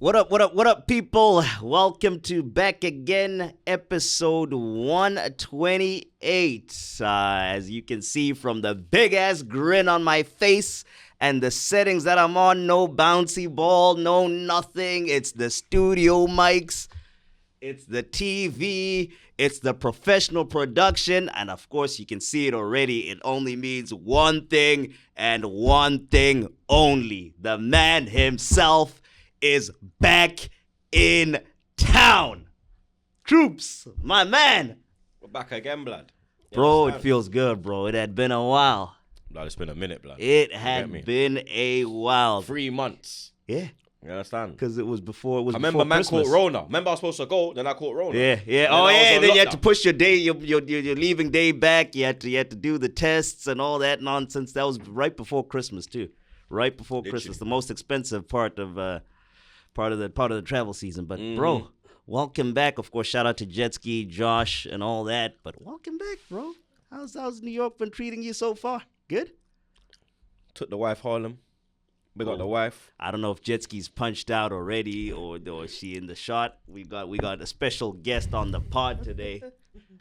What up, what up, what up, people? Welcome to Back Again, episode 128. As you can see from the big-ass grin on my face and the settings that I'm on, no bouncy ball, no nothing. It's the studio mics, it's the TV, it's the professional production, and of course, you can see it already. It only means one thing and one thing only. The man himself is back in town. Troopz, my man. We're back again, blood. Bro, it feels good, bro. It had been a while. Blood, it's been a minute, blood. It had been a while. 3 months. Yeah. You understand? Because it was before I remember man Christmas. caught Rona. Remember I was supposed to go, then I caught Rona. Yeah. Oh yeah, then you had to push your day, your leaving day back. You had to do the tests and all that nonsense. That was right before Christmas too. Right before Christmas. The most expensive part of the travel season. But bro, welcome back. Of course, shout out to Jet Ski, Josh, and all that. But welcome back, bro. How's New York been treating you so far? Good? Took the wife Harlem. We got the wife. I don't know if Jet Ski's punched out already or is she in the shot. We got a special guest on the pod today.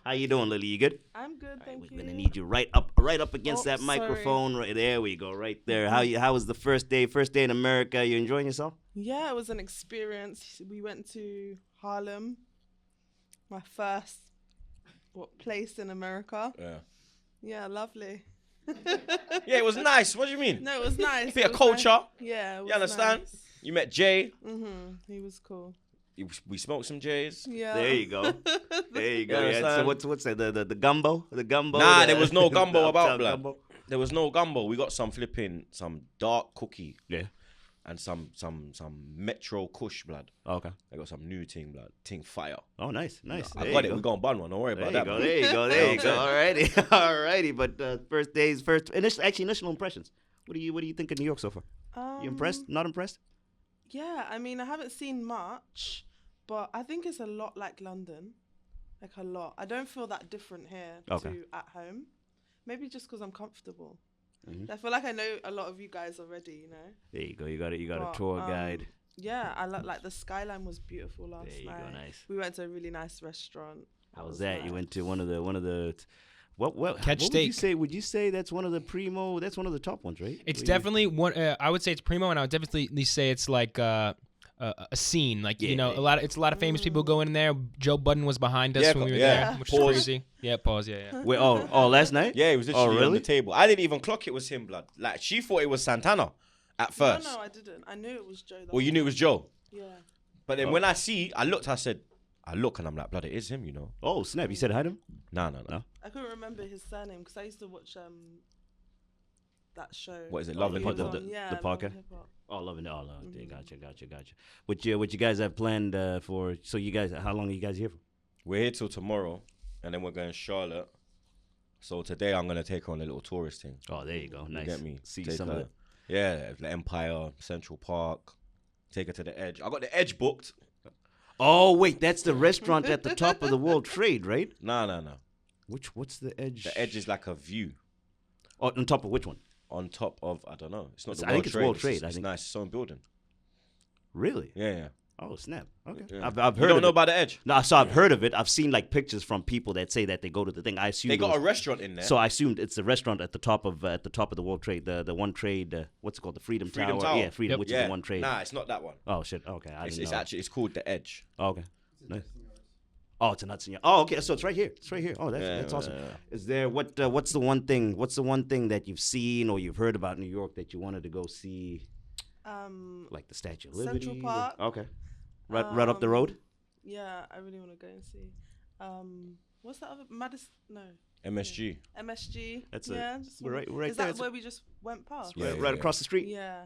How you doing, Lily? You good? I'm good, thank you. We're gonna need you right up against that microphone. Right there we go, right there. How was the first day? First day in America. You enjoying yourself? Yeah, it was an experience. We went to Harlem, my first place in America. Yeah, lovely. Yeah, it was nice. What do you mean? No, it was nice. Bit of culture. Nice. Yeah, it was You understand? nice. You met Jay. He was cool. We smoked some J's. Yeah. There you go. There you go. You Yeah, so understand? what's that? The gumbo? The gumbo? Nah, there was no gumbo about, uptown blood. gumbo? There was no gumbo. We got some dark cookie. Yeah. And some Metro Kush, blood. Okay. I got some new ting, blood. Ting fire. Oh, nice. I There got you it. go. We got bun one. Don't worry about There that. you go. blood. There you go. There you go. Alrighty. But initial impressions. What do you think of New York so far? You impressed? Not impressed? Yeah, I mean, I haven't seen much, but I think it's a lot like London. Like a lot. I don't feel that different here to at home. Maybe just because I'm comfortable. I feel like I know a lot of you guys already, you know. There you go. You got a tour guide. Yeah, I like the skyline was beautiful last night. There you go. Nice. We went to a really nice restaurant. How was that? Nice. You went to one of the what Catch what Steak. Would you say that's one of the primo? That's one of the top ones, right? It's definitely one. I would say it's primo, and I would definitely say it's like a scene. Like it's a lot of famous people going in there. Joe Budden was behind us when we were there, which is crazy. Yeah, pause. Yeah. Wait, last night? Yeah, it was literally really? on the table. I didn't even clock it was him, blood. Like, she thought it was Santana at first. No, I didn't. I knew it was Joe. Well, you knew it was Joe. Yeah. But then when I looked, I look and I'm like, blood, it is him, you know. Oh, snap. You said hi to him? No. I couldn't remember his surname because I used to watch that show. What is it, Love and Hip Hop? The Love podcast? and Hip Hop. Oh, loving it. Oh, gotcha. What you guys have planned for? So you guys, how long are you guys here for? We're here till tomorrow, and then we're going to Charlotte. So today I'm going to take her on a little tourist thing. Oh, there you go. Nice. You get me? See Take some her, of it. Yeah, the Empire, Central Park. Take her to the Edge. I got the Edge booked. Oh, wait, that's the restaurant at the top of the World Trade, right? No. What's the Edge? The Edge is like a view. Oh, on top of which one? On top of, I don't know. It's not the I World think it's Trade. World Trade. It's nice. It's own building. Really? Yeah. Oh, snap. Okay. Yeah. I've heard You don't of know it. about the Edge? No, so I've heard of it. I've seen like pictures from people that say that they go to the thing. I assume They got a restaurant in there. So I assumed it's the restaurant at the top of the World Trade, the One Trade. What's it called? The Freedom Tower. Yeah, Freedom, which is the One Trade. Nah, it's not that one. Oh shit. Okay, It's called the Edge. Oh, okay. Nice. Oh, it's in Hudson. Oh, okay. So it's right here. It's right here. Oh, that's awesome. Yeah. Is there what's the one thing? What's the one thing that you've seen or you've heard about New York that you wanted to go see? Like the Statue of Liberty. Central Park. Okay. Right up the road. Yeah, I really want to go and see. What's that other Madison? No. MSG. MSG. That's we're right Is there. that where we just went past? Right across the street. Yeah.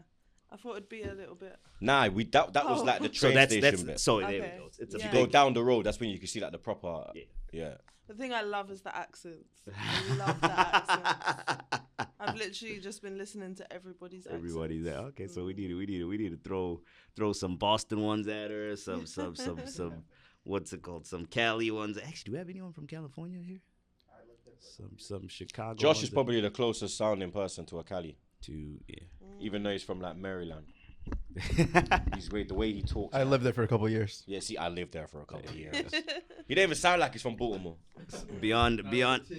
I thought it'd be a little bit. Nah, that was like the train station bit. So Okay. there we go. It's If a you big, go down the road, that's when you can see like the proper. Yeah. The thing I love is the accents. I love the accents. I've literally just been listening to everybody's accents. Everybody's there. Okay, so we need to throw some Boston ones at her, some what's it called? Some Cali ones. Actually, do we have anyone from California here? Some Chicago. Josh is probably the closest sounding person to a Cali, to even though he's from like Maryland. The way he talks. I lived there for a couple of years. Yeah, see, I lived there for a couple of years. He don't even sound like he's from Baltimore. Beyond.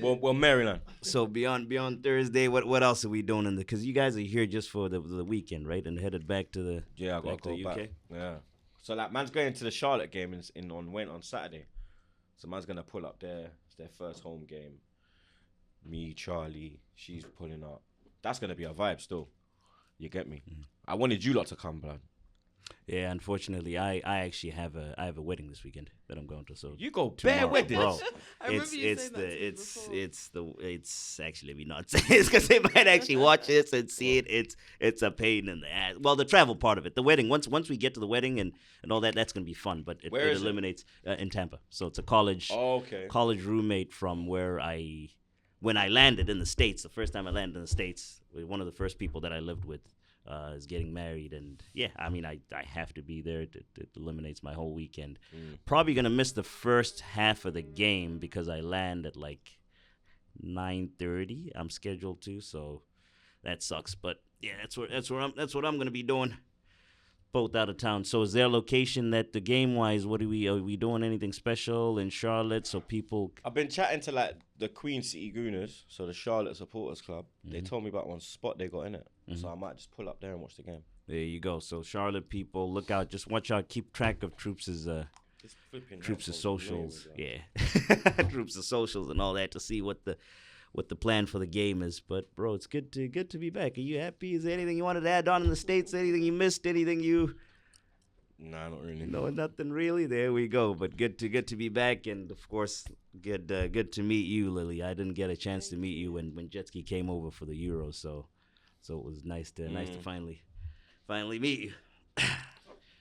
Well, Maryland. So beyond Thursday, what else are we doing because you guys are here just for the weekend, right? And headed back to the I got to go UK. Back. Yeah. So like, man's going to the Charlotte game on Saturday. So man's gonna pull up there. It's their first home game. Me, Charlie, she's pulling up. That's gonna be a vibe still. You get me? Mm-hmm. I wanted you lot to come, blood. Yeah, unfortunately, I actually have a wedding this weekend that I'm going to. So you go bare weddings, bro. I remember you saying that it's actually me not saying this because they might actually watch this and see it. It's a pain in the ass. Well, the travel part of it, the wedding. Once we get to the wedding and all that, that's gonna be fun. But it eliminates in Tampa. So it's a college college roommate from where when I landed in the States. The first time I landed in the States, one of the first people that I lived with. Is getting married, and yeah, I mean, I have to be there. It eliminates my whole weekend. Probably gonna miss the first half of the game because I land at like 9:30. I'm scheduled to, so that sucks. But yeah, that's what I'm gonna be doing. Both out of town. So is there a location that the game wise? Are we doing anything special in Charlotte so people? I've been chatting to like the Queen City Gooners, so the Charlotte Supporters Club. Mm-hmm. They told me about one spot they got in it, so I might just pull up there and watch the game. There you go. So Charlotte people, look out! Just watch out. Keep track of Troopz's socials. Yeah, Troopz's socials and all that to see what the plan for the game is. But bro, it's good to be back. Are you happy? Is there anything you wanted to add on in the States? Anything you missed? Anything you? Nah, not really. No, nothing really. There we go. But good to be back, and of course, good to meet you, Lily. I didn't get a chance to meet you when Jetski came over for the Euros, so it was nice to finally meet you.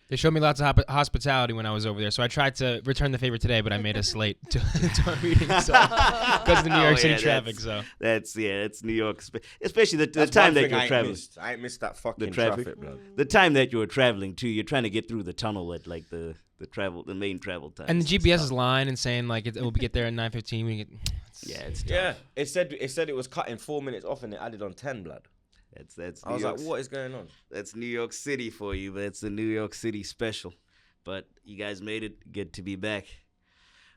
They showed me lots of hospitality when I was over there, so I tried to return the favor today, but I made us late to our meeting because of the New York City traffic. So that's New York, especially the time that you're traveling. I ain't missed that fucking traffic, bro. The time that you were traveling too, you're trying to get through the tunnel at like the main travel time. And the GPS is lying and saying like it will get there at 9:15. It's tough. Yeah. It said it was cutting 4 minutes off and it added on 10, blood. That's. I was like, what is going on? That's New York City for you, but it's the New York City special. But you guys made it. Good to be back.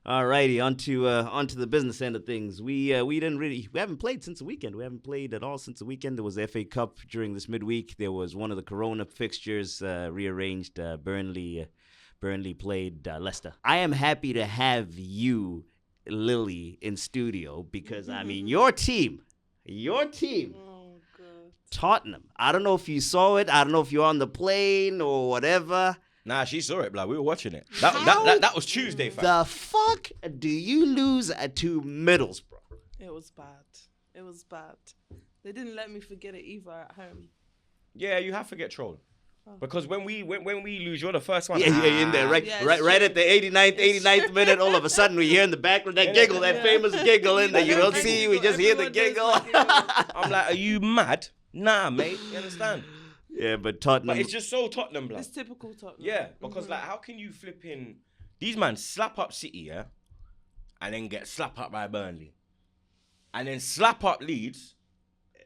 All righty, onto the business end of things. We haven't played since the weekend. We haven't played at all since the weekend. There was the FA Cup during this midweek. There was one of the Corona fixtures rearranged. Burnley played Leicester. I am happy to have you, Lily, in studio because I mean your team. Tottenham. I don't know if you saw it. I don't know if you're on the plane or whatever. Nah, she saw it, blood. We were watching it. That was Tuesday, fam. The fuck do you lose to Middlesbrough? It was bad. They didn't let me forget it either at home. Yeah, you have to get trolled. Because when we lose, you're the first one. Yeah, in there, right at the 89th minute. All of a sudden, we hear in the background that giggle, that famous giggle in there. You don't see, we just hear the giggle. I'm like, are you mad? Nah, mate. You understand? Yeah, but Tottenham. But it's just so Tottenham, blood. It's typical Tottenham. Yeah, because like, how can you flip in? These man slap up City, yeah, and then get slapped up by Burnley, and then slap up Leeds,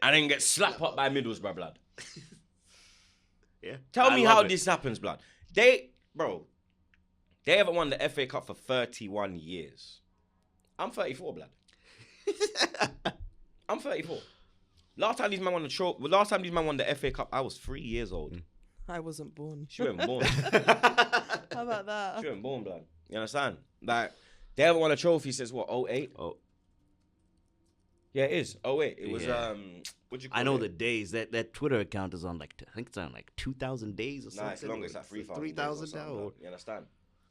and then get slapped up by Middlesbrough, blood. Yeah. Tell me how this happens, blood. They haven't won the FA Cup for 31 years. I'm 34, blood. I'm 34. Last time these man won the FA Cup, I was 3 years old. I wasn't born. She wasn't born. How about that? She wasn't born, blood. You understand? Like, they haven't won a trophy since what, 08? Oh. Yeah, it is. 08. It was, what'd you call it? I know the days. That Twitter account is on, like, I think it's on, like, 2,000 days or something. Nah, it's longer. It's like 3,000 now. You understand?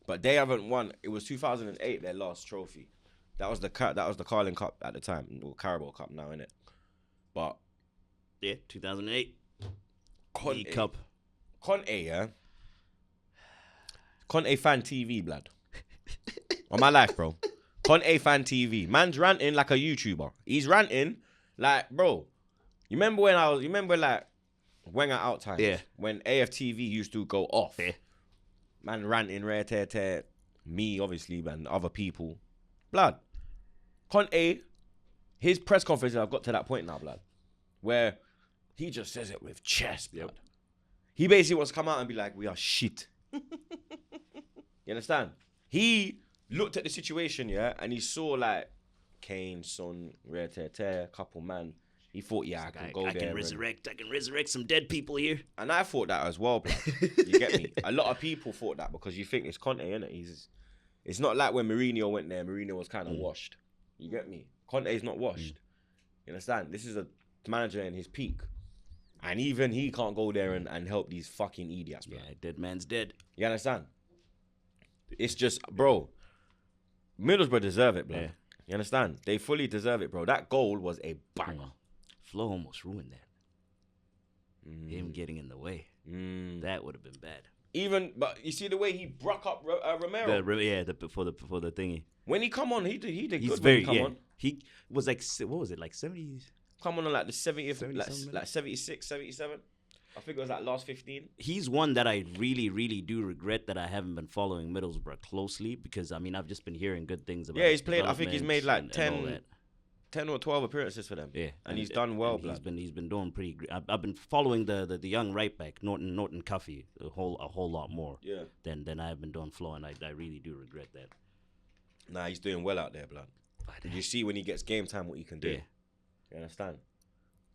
But they haven't won. It was 2008, their last trophy. That was the Carling Cup at the time, or Carabao Cup now, innit? But yeah, 2008. Conte Cup. Conte, yeah. Conte fan TV, blood. On my life, bro. Conte fan TV. Man's ranting like a YouTuber. He's ranting like, bro. You remember like Wenger out times? Yeah. When AFTV used to go off. Yeah. Man ranting, rare tear tear. Me, obviously, and other people. Blood. Conte, his press conferences have got to that point now, blood, where he just says it with chest, blood. He basically wants to come out and be like, we are shit. You understand? He looked at the situation, yeah, and he saw like Kane, Son, Rare Tear, couple man. He thought, yeah, I can go there. I can resurrect some dead people here. And I thought that as well, blood. You get me? A lot of people thought that because you think it's Conte, innit? It's not like when Mourinho went there. Mourinho was kind of washed. You get me? Conte's not washed. You understand? This is a manager in his peak. And even he can't go there and help these fucking idiots, bro. Yeah, dead man's dead. You understand? It's just, bro, Middlesbrough deserve it, bro. Yeah. You understand? They fully deserve it, bro. That goal was a banger. Flo almost ruined that. Him getting in the way. That would have been bad. But you see the way he broke up Romero. Before the thingy. When he come on, he did He's good. Very, when he come on. He was like, what was it, like 70? Come on like the 70th, 70 like 76, 77. I think it was like last 15. He's one that I really, really do regret that I haven't been following Middlesbrough closely because, I mean, I've just been hearing good things about. Yeah, he's played. I think he's made like and 10 or 12 appearances for them. Yeah, and he's done well. He's been doing pretty great. I've been following the young right back Norton Cuffy a whole lot more. Yeah. Than I've been doing Flo, and I really do regret that. Nah, he's doing well out there, blood. Did you see when he gets game time what he can do? Yeah. You understand?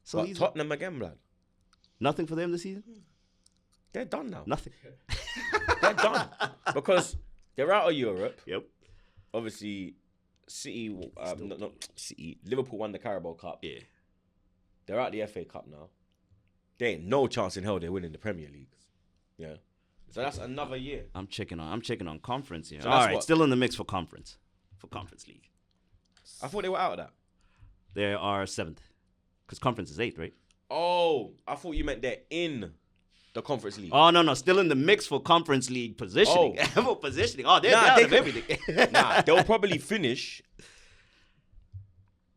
So but Tottenham again, blood. Nothing for them this season. They're done now. Nothing. They're done because they're out of Europe. Yep. Obviously, Liverpool won the Carabao Cup. Yeah. They're out the FA Cup now. There ain't no chance in hell they're winning the Premier League. Yeah. So that's another year. I'm checking on conference here. So All right, still in the mix for conference league. I thought they were out of that. They are 7th because conference is 8th, right? Oh, I thought you meant they're in the conference league. Oh no, still in the mix for conference league positioning. For positioning. Oh, they're out of everything. Nah, they'll probably finish.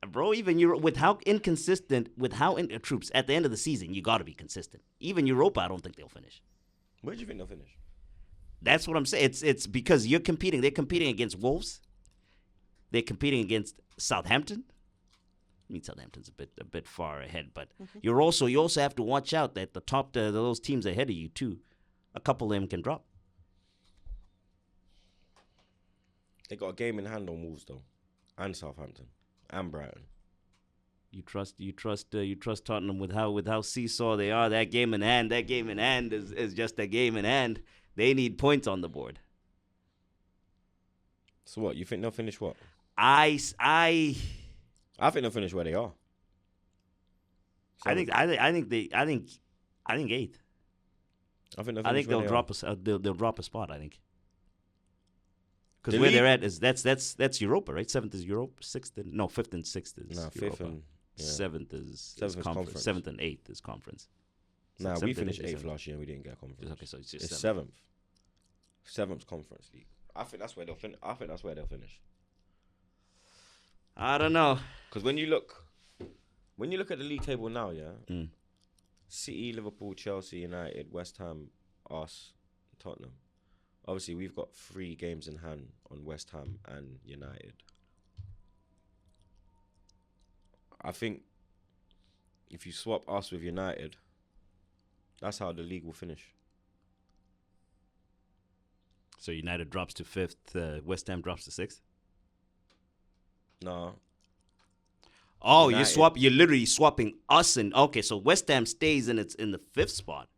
Bro, even with how Troopz at the end of the season, you got to be consistent. Even Europa, I don't think they'll finish. Where do you think they'll finish? That's what I'm saying. It's because you're competing. They're competing against Wolves. They're competing against Southampton. I mean, Southampton's a bit far ahead, but you also have to watch out that the top those teams ahead of you too. A couple of them can drop. They got a game in hand on Wolves though, and Southampton, and Brighton. You trust Tottenham with how seesaw they are. That game in hand is just a game in hand. They need points on the board. So what? You think they'll finish what? I think they'll finish where they are. I think 8th. I think they'll drop they'll drop a spot. I think because where they're at is that's Europa, right? 7th is Europa. 5th and 6th is Europa. 5th and 7th is conference. 7th and 8th is conference. Nah, we finished 8th last year and we didn't get a conference. Okay, so it's just 7th. 7th's conference league. I think that's where they'll finish. I don't know. Because when you look at the league table now, yeah, City, Liverpool, Chelsea, United, West Ham, us, Tottenham. Obviously, we've got 3 games in hand on West Ham and United. I think if you swap us with United, that's how the league will finish. So United drops to 5th, West Ham drops to 6th? No. Oh, you're literally swapping us and okay, so West Ham stays in the 5th spot.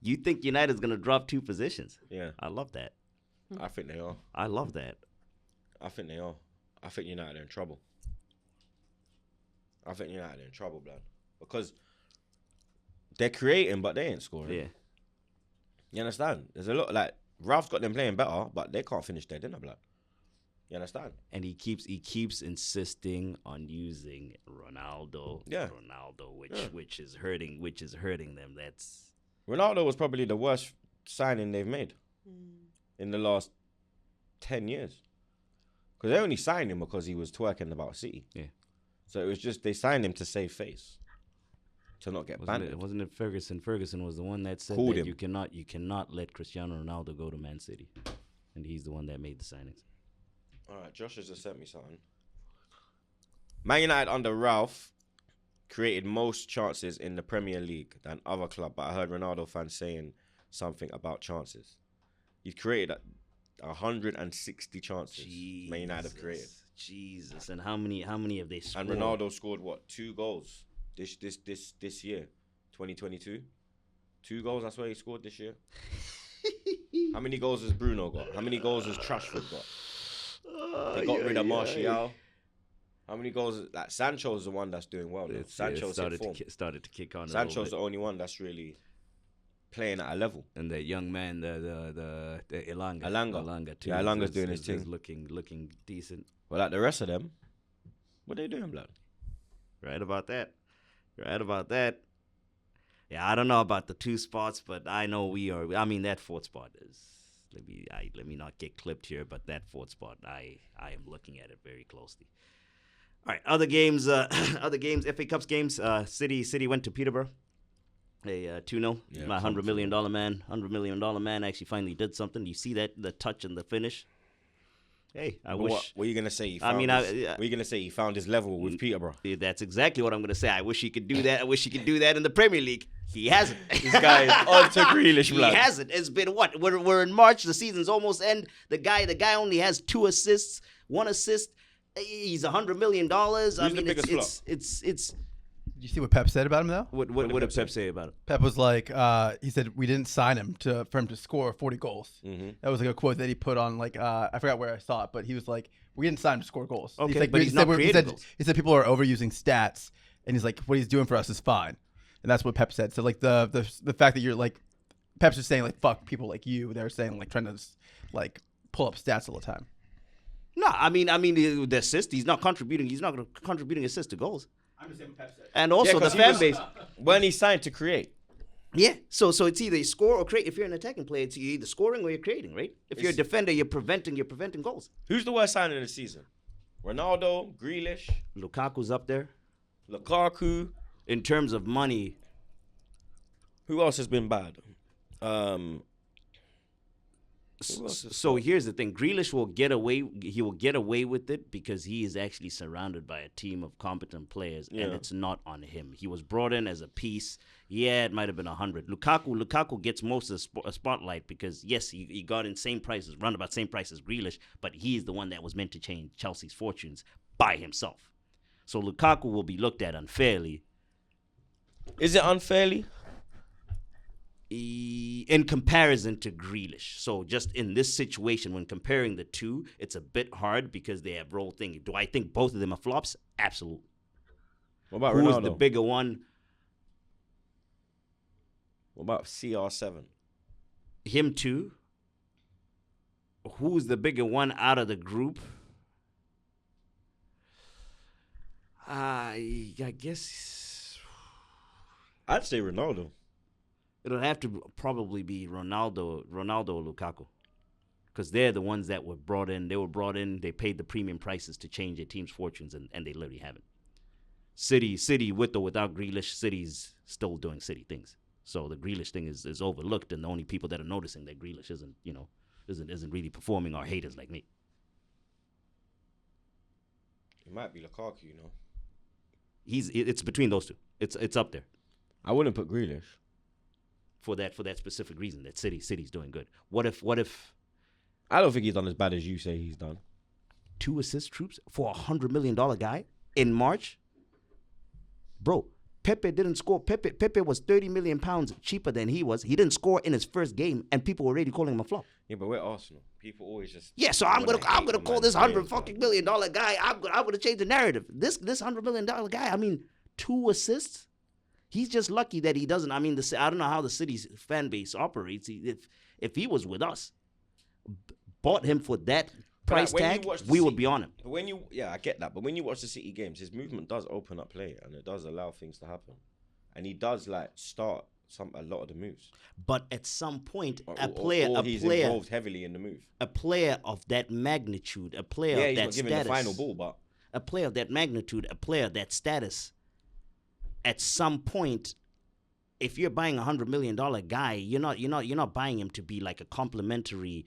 You think United's gonna drop 2 positions? Yeah. I love that. I think they are. I love that. I think they are. I think United are in trouble. Blood. Because they're creating, but they ain't scoring. Yeah. You understand? There's a lot, like, Ralph's got them playing better, but they can't finish their dinner, blood. You understand? And he keeps insisting on using Ronaldo. Yeah. Which is hurting them. That's Ronaldo was probably the worst signing they've made in the last 10 years. Because they only signed him because he was twerking about City. Yeah. So it was just, they signed him to save face. To not get banned. Wasn't it Ferguson? Ferguson was the one that said Called that him. you cannot let Cristiano Ronaldo go to Man City. And he's the one that made the signings. All right, Josh has just sent me something. Man United under Ralph created most chances in the Premier League than other club. But I heard Ronaldo fans saying something about chances. He's created 160 chances. Man United have created. Jesus, and how many have they scored? And Ronaldo scored what? 2 goals this year, 2022. 2 goals. That's what he scored this year. How many goals has Bruno got? How many goals has Trashford got? They got rid of Martial. How many goals? Like Sancho's the one that's doing well. Sancho's started to kick on. Sancho's the only one that's really playing at a level. And the young man, the Elanga too. Yeah, Elanga's doing his thing. Looking decent. Well, like the rest of them, what are they doing, blood? Right about that. Yeah, I don't know about the 2 spots, but I know we are. I mean, that 4th spot is. Let me not get clipped here, but that 4th spot, I am looking at it very closely. All right, other games, FA Cups games. City went to Peterborough. A 2-0. Yeah, My $100 million man actually finally did something. You see that, the touch and the finish. Hey, I wish. What are you gonna say? What are you gonna say? He found his level with Peterborough. That's exactly what I'm gonna say. I wish he could do that. I wish he could do that in the Premier League. He hasn't. This guy is on to Grealish, blood. He hasn't. It's been what? We're in March. The season's almost end. The guy only has 2 assists, 1 assist. He's $100 million. Who's the biggest flop? It's. Did you see what Pep said about him though? What did Pep say about it? Pep was like, he said we didn't sign him for him to score 40 goals. Mm-hmm. That was like a quote that he put on I forgot where I saw it, but he was like, we didn't sign him to score goals. Okay, like, but he's not creating goals. He said people are overusing stats, and he's like, what he's doing for us is fine, and that's what Pep said. So like the fact that you're like, Pep's just saying like fuck people like you. They're saying like trying to like pull up stats all the time. No, I mean the assist. He's not contributing. He's not contributing assists to goals. I'm just saying what Pep said. And also the fan base. When he signed to create. Yeah, so it's either you score or create. If you're an attacking player, it's either scoring or you're creating, right? If you're a defender, you're preventing goals. Who's the worst signing of the season? Ronaldo, Grealish, Lukaku's up there. Lukaku. In terms of money, who else has been bad? So here's the thing: Grealish will get away. He will get away with it because he is actually surrounded by a team of competent players, and it's not on him. He was brought in as a piece. Yeah, it might have been 100. Lukaku gets most of the spotlight because yes, he got in round about same price as Grealish, but he's the one that was meant to change Chelsea's fortunes by himself. So Lukaku will be looked at unfairly. Is it unfairly? In comparison to Grealish. So just in this situation, when comparing the two, it's a bit hard because they have role thing. Do I think both of them are flops? Absolutely. What about Who's Ronaldo? the bigger one? What about CR7? Him too. Who's the bigger one out of the group? I guess I'd say Ronaldo. It'll have to probably be Ronaldo or Lukaku, because they're the ones that were brought in. They were brought in. They paid the premium prices to change their team's fortunes, and they literally haven't. City, with or without Grealish, City's still doing City things. So the Grealish thing is overlooked, and the only people that are noticing that Grealish isn't really performing are haters like me. It might be Lukaku, you know. It's between those two. It's up there. I wouldn't put Grealish. For that specific reason, that City's doing good. What if I don't think he's done as bad as you say he's done. 2 assist Troopz for a $100 million guy in March? Bro, Pepe didn't score. Pepe was 30 million pounds cheaper than he was. He didn't score in his first game, and people were already calling him a flop. Yeah, but we're Arsenal. People always just so I'm gonna call this $100 million guy. I'm gonna change the narrative. This $100 million guy. I mean, 2 assists. He's just lucky that he doesn't. I mean, I don't know how the City's fan base operates. If he was with us, bought him for that price tag, we would be on him. But I get that. But when you watch the City games, his movement does open up play and it does allow things to happen, and he does start a lot of the moves. But at some point, he's involved heavily in the move. A player of that magnitude, a player of that status, he's not giving the final ball, but a player of that magnitude, a player of that status. At some point, if you're buying $100 million guy, you're not buying him to be like a complimentary.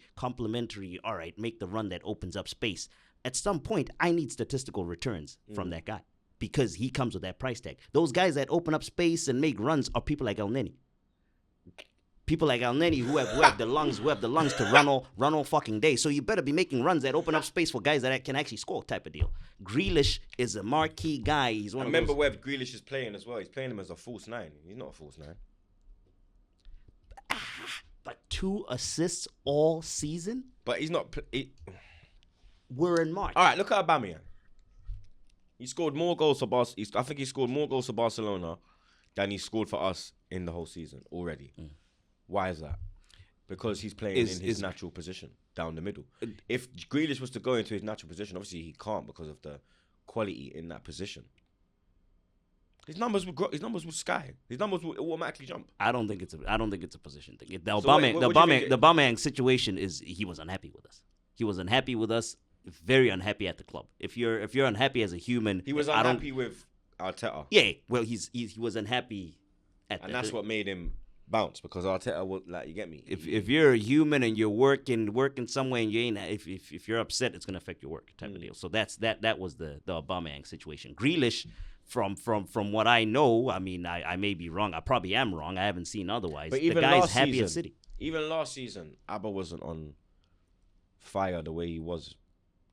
All right, make the run that opens up space. At some point, I need statistical returns from that guy. because he comes with that price tag. Those guys that open up space and make runs are people like El Neni. People like El Neni who have the lungs to run all fucking day. So you better be making runs that open up space for guys that can actually score type of deal. Grealish is a marquee guy. He's one I of remember those. where Grealish is playing as well. He's playing him as a false 9. He's not a false 9. But 2 assists all season? But he's not. We're in March. All right, look at Aubameyang. He scored more goals for Barcelona. I think he scored more goals for Barcelona than he scored for us in the whole season already. Why is that? Because he's playing in his natural position, down the middle. If Grealish was to go into his natural position, obviously he can't because of the quality in that position. His numbers would sky. His numbers would automatically jump. I don't think it's a position thing. The Aubameyang situation is he was unhappy with us. He was unhappy with us. Very unhappy at the club. If you're unhappy as a human, he was unhappy with Arteta. Yeah, well, he was unhappy and that's what made him bounce, because Arteta would, like, you get me. If you're a human and you're working somewhere and you ain't, if you're upset, it's gonna affect your work type of deal. So that was the Aubameyang situation. Grealish, from what I know, I mean, I may be wrong. I probably am wrong. I haven't seen otherwise. But the even guy's last happy season, at City. Even last season, Abba wasn't on fire the way he was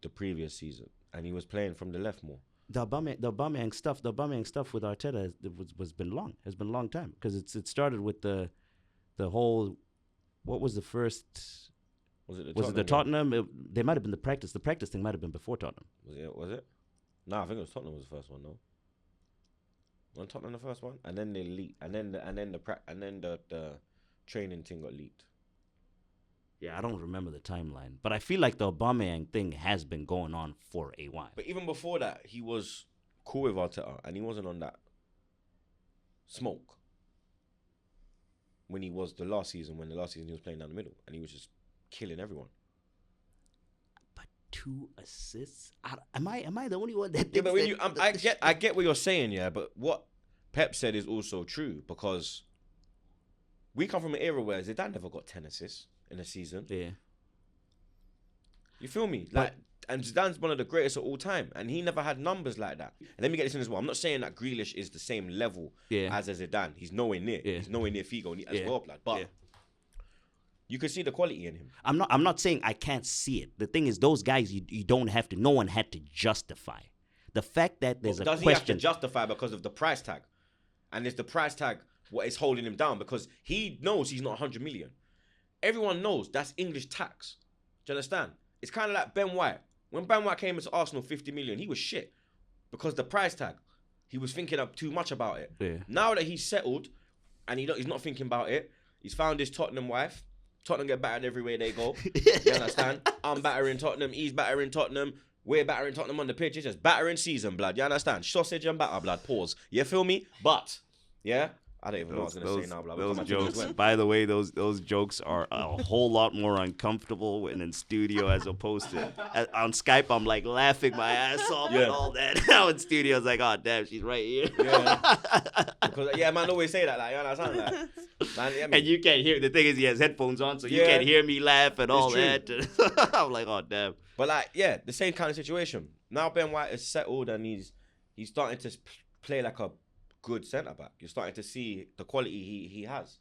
the previous season, and he was playing from the left more. The Aubameyang stuff with Arteta has been a long time, because it started with the whole, what was the first? Was it the Tottenham? They might have been the practice. The practice thing might have been before Tottenham. Was it? No, I think it was Tottenham was the first one. No, wasn't Tottenham the first one, and then they leaked, and then the training thing got leaked. Yeah, I don't remember the timeline, but I feel like the Aubameyang thing has been going on for a while. But even before that, he was cool with Arteta, and he wasn't on that smoke when he was the last season he was playing down the middle, and he was just killing everyone. But 2 assists? Am I the only one that thinks Yeah, but when that, I get what you're saying, yeah, but what Pep said is also true, because we come from an era where Zidane never got 10 assists in a season. Yeah. You feel me? Like, and Zidane's one of the greatest of all time, and he never had numbers like that. And let me get this in as well. I'm not saying that Grealish is the same level as a Zidane. He's nowhere near. Yeah. He's nowhere near Figo as well, blood. But you can see the quality in him. I'm not saying I can't see it. The thing is, those guys you don't have to. No one had to justify the fact that there's a question. Does he have to justify because of the price tag? And is the price tag what is holding him down? Because he knows he's not 100 million. Everyone knows that's English tax. Do you understand? It's kind of like Ben White. When Ben White came into Arsenal, 50 million, he was shit. Because the price tag, he was thinking up too much about it. Yeah. Now that he's settled, and he's not thinking about it, he's found his Tottenham wife. Tottenham get battered everywhere they go. You understand? I'm battering Tottenham, he's battering Tottenham, we're battering Tottenham on the pitch. It's just battering season, blood. You understand? Sausage and batter, blood. Pause. You feel me? But, yeah? I don't even know what I was going to say now, blood. Those jokes, by the way, those jokes are a whole lot more uncomfortable when in studio as opposed to on Skype. I'm like laughing my ass off and all that. Now in studio, it's like, oh damn, she's right here. Yeah, because man always say that, like, you understand that. Man, yeah, and you can't hear. The thing is, he has headphones on, so you can't hear me laugh and all that. I'm like, oh damn. But like, yeah, the same kind of situation. Now Ben White is settled and he's starting to play like a good centre back. You're starting to see the quality he has.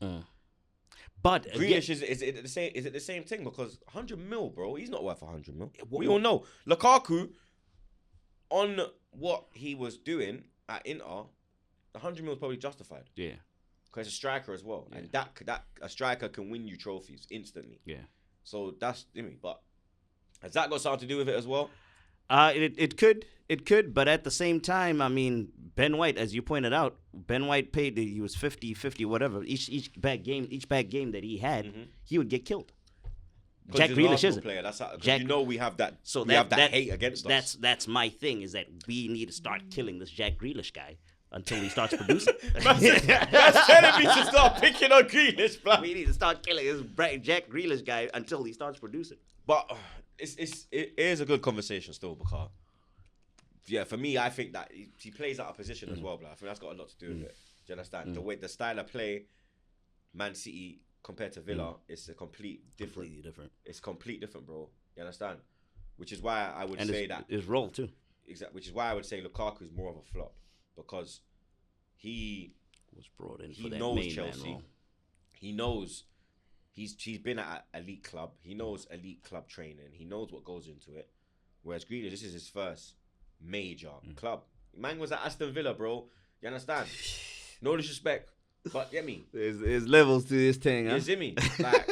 But Grealish is it the same? Is it the same thing? Because 100 mil, bro, he's not worth 100 mil. We all know Lukaku, on what he was doing at Inter, 100 mil is probably justified. Yeah, because it's a striker as well, and that a striker can win you trophies instantly. Yeah, so that's but has that got something to do with it as well? It could, but at the same time, I mean, Ben White, as you pointed out, Ben White paid, he was 50, whatever. Each bad game that he had, he would get killed. Jack Grealish isn't. Player, that's how, you know we have that. So we have that hate against us. That's my thing, is that we need to start killing this Jack Grealish guy until he starts producing. That's telling me to start picking on Grealish, bro. We need to start killing this Jack Grealish guy until he starts producing. But it is a good conversation still, because for me, I think that he plays out of position as well, bro. I think that's got a lot to do with it. Do you understand? The style of play, Man City compared to Villa, it's a completely different. It's completely different, bro. You understand? Which is why I would say that his role too. exactly, which is why I would say Lukaku is more of a flop because he was brought in. He for that knows main Chelsea. Man role. He knows he's been at an elite club. He knows elite club training. He knows what goes into it. Whereas Grealish, this is his first major club. Man was at Aston Villa, bro. You understand? No disrespect, but get me. There's levels to this thing, huh? You see me? Like,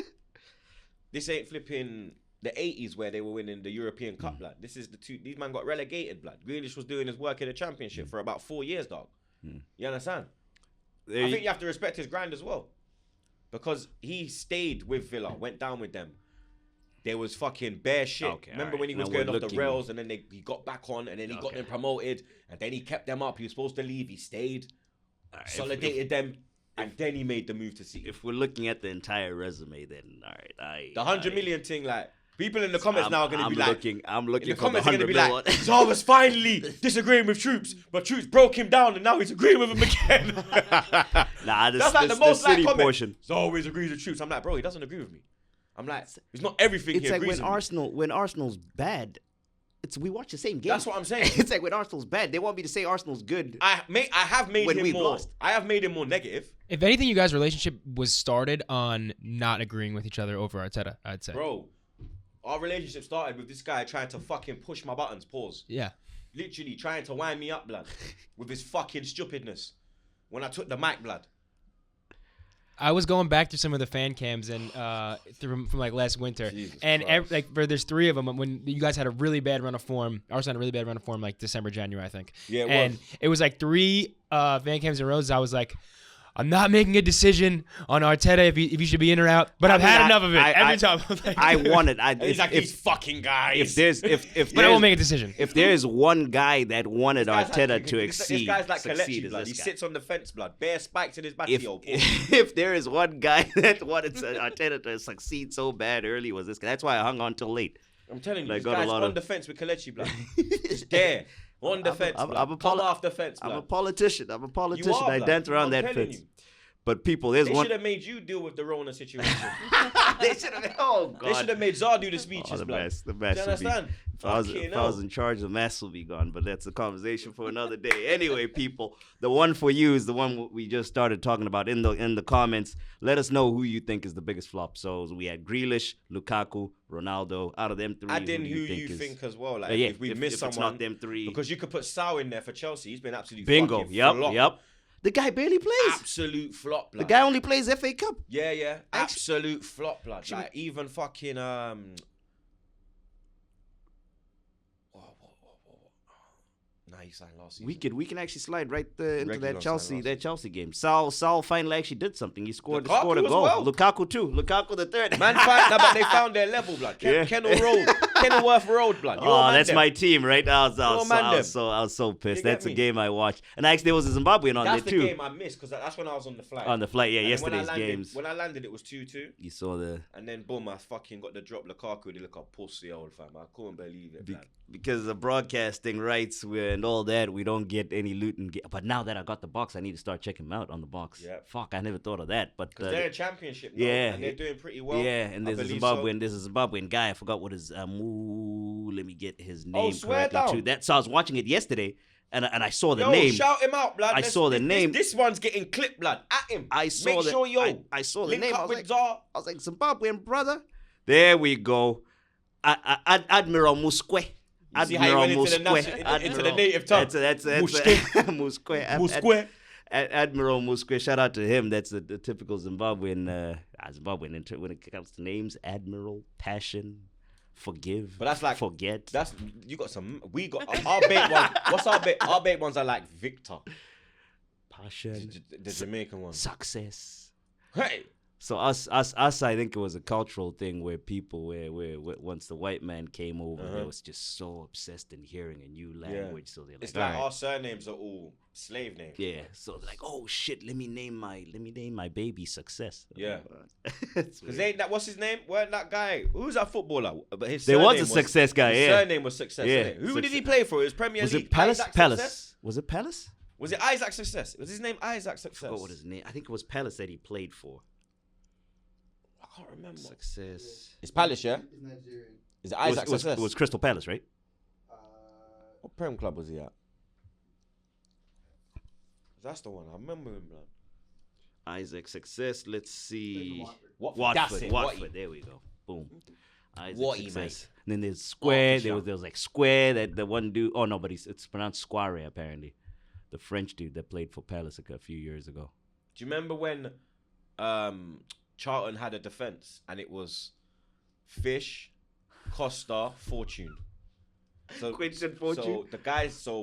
this ain't flipping the 80s where they were winning the European Cup, blood. This is these man got relegated, blood. Grealish was doing his work in the Championship for about 4 years, dog. You understand? I think you have to respect his grind as well. Because he stayed with Villa, went down with them. There was fucking bare shit. Okay, Remember right. when he was Now going we're off the looking- rails and then he got back on and then he got them promoted and then he kept them up. He was supposed to leave. He stayed, consolidated them, and then he made the move to City. If we're looking at the entire resume, then all right, The 100 million thing, like, people in the comments now are going to be like... I'm looking in the for the comments are 100 going to be million. like, Zah was finally disagreeing with Troopz, but Troopz broke him down and now he's agreeing with him again. Nah, That's like the most City like comment. portion. Zah always agrees with Troopz. I'm like, bro, he doesn't agree with me. I'm like, it's not everything It's he like agrees when Arsenal's bad, we watch the same game. That's what I'm saying. It's like when Arsenal's bad, they want me to say Arsenal's good. I have made When him we've more. lost. I have made him more negative, If anything, you guys' relationship was started on not agreeing with each other over Arteta, I'd say. bro. Our relationship started with this guy trying to fucking push my buttons. Pause. Yeah. Literally trying to wind me up, blood, with his fucking stupidness. When I took the mic, blood. I was going back to some of the fan cams and from like last winter, Jesus and Christ. there's 3 of them when you guys had a really bad run of form. Arsenal had a really bad run of form, like December, January, I think. Yeah, it and was. it was like 3 fan cams in a row. I was like, I'm not making a decision on Arteta if he should be in or out, but I've had enough of it every time. I want it. And he's like, these fucking guys. But I won't make a decision. If there's one guy that wanted This guy's Arteta like- to This guy's like succeed Kelechi, is blood. He this guy. sits on the fence, blood. Bare spikes in his batio. If there is one guy that wanted Arteta to succeed so bad early, was this guy. That's why I hung on till late. I'm telling you, Like, this got a guy's lot on of- the fence with Kelechi, blood. It's there. On the fence, blood. Come off the fence, blood. I'm a politician. You are, I blood. dance around I'm that telling fence. you. But people, there's They one. should have made you deal with the Rona situation. They should have. Oh God. They should have made Zah do the speeches, Oh, the blood. mess. The Do mess. you would be- understand? If I was in charge, the mess will be gone. But that's a conversation for another day. Anyway, people, the one for you is the one we just started talking about in the comments. Let us know who you think is the biggest flop. So we had Grealish, Lukaku, Ronaldo. Out of them 3, Add in do who you you is- think as well. Like, Yeah, if we if miss it's someone, not them 3. because you could put Sal in there for Chelsea. He's been absolutely Bingo. fucking Yep. flop. Yep. The guy barely plays. Absolute flop, The blood. guy only plays FA Cup. Yeah. Absolute flop, blood. Actually- Like, even fucking Nah, he signed last season. We can actually slide right into Regular that on Chelsea Salah. Chelsea game. Sal finally actually did something. He scored Lukaku a as goal. well. Lukaku too. Lukaku the third. Man, but they found their level, blood. Yeah. Kenilworth Road, blood. Your Oh, man that's them. my team, right? I was so pissed. You get That's a me? game I watched, and actually there was a Zimbabwean on That's there the too. game I missed because that's when I was on the flight. On the flight, yeah, And then yesterday's games. When I landed, it was 2-2. You saw the And then boom, I fucking got the drop. Lukaku, they look a pussy old fam. I couldn't believe it, man. because of broadcasting rights and all that, we don't get any Luton. But now that I got the box, I need to start checking them out on the box. Yeah. Fuck, I never thought of that. But Because they're in championship now, yeah, and they're doing pretty well. yeah, and I there's a believe Zimbabwean. There's a Zimbabwean guy. I forgot what his let me get his name swear correctly down. too. That so I was watching it yesterday, and I saw the Yo, name. shout him out, blood. I saw the name. This one's getting clipped, blood. At him. I saw Make the sure, yo. I saw the link name. up I was with like, Zah. Zimbabwean brother. There we go. Admiral Muskwe. You see how he went into the native tongue. That's Muskwe. Muskwe. Muskwe. Admiral Muskwe. Shout out to him. That's the typical Zimbabwean. Zimbabwean when it comes to names. Admiral, passion, forgive. But that's like forget. That's you got some. We got our bait ones. What's our bait? Our bait ones are like Victor, passion. the Jamaican one. Success. Hey. So us, I think it was a cultural thing where people, where once the white man came over, they was just so obsessed in hearing a new language. So they're like, It's like all right. our surnames are all slave names. Yeah, so they're like, oh shit, let me name my baby Success. Yeah. It's Because weird. ain't that what's his name? Weren't that guy? Who's that footballer? But his There was surname a Success guy, his yeah. surname was Success. Yeah, innit? Who did Success. he play for? It was Premier Was League. it Palace? Isaac Palace. Success? Was it Palace? Was it Isaac Success? Was his name Isaac I Success? forgot what his name. I think it was Palace that he played for. I can't remember. Success. It's Palace, yeah. He's Nigerian. Is it Isaac it was, Success? it was Crystal Palace, right? What Prem club was he at? That's the one. I remember him, blood. Isaac success. Let's see. Watford. Watford. There we go. Boom. Isaac Watty, success. And then there's Square. Oh, There was like Square. That the one dude. Oh no, but it's pronounced Square apparently. The French dude that played for Palace a few years ago. Do you remember when Charlton had a defense and it was Fish, Costa, Fortune? So Quinton Fortune. So the guys. So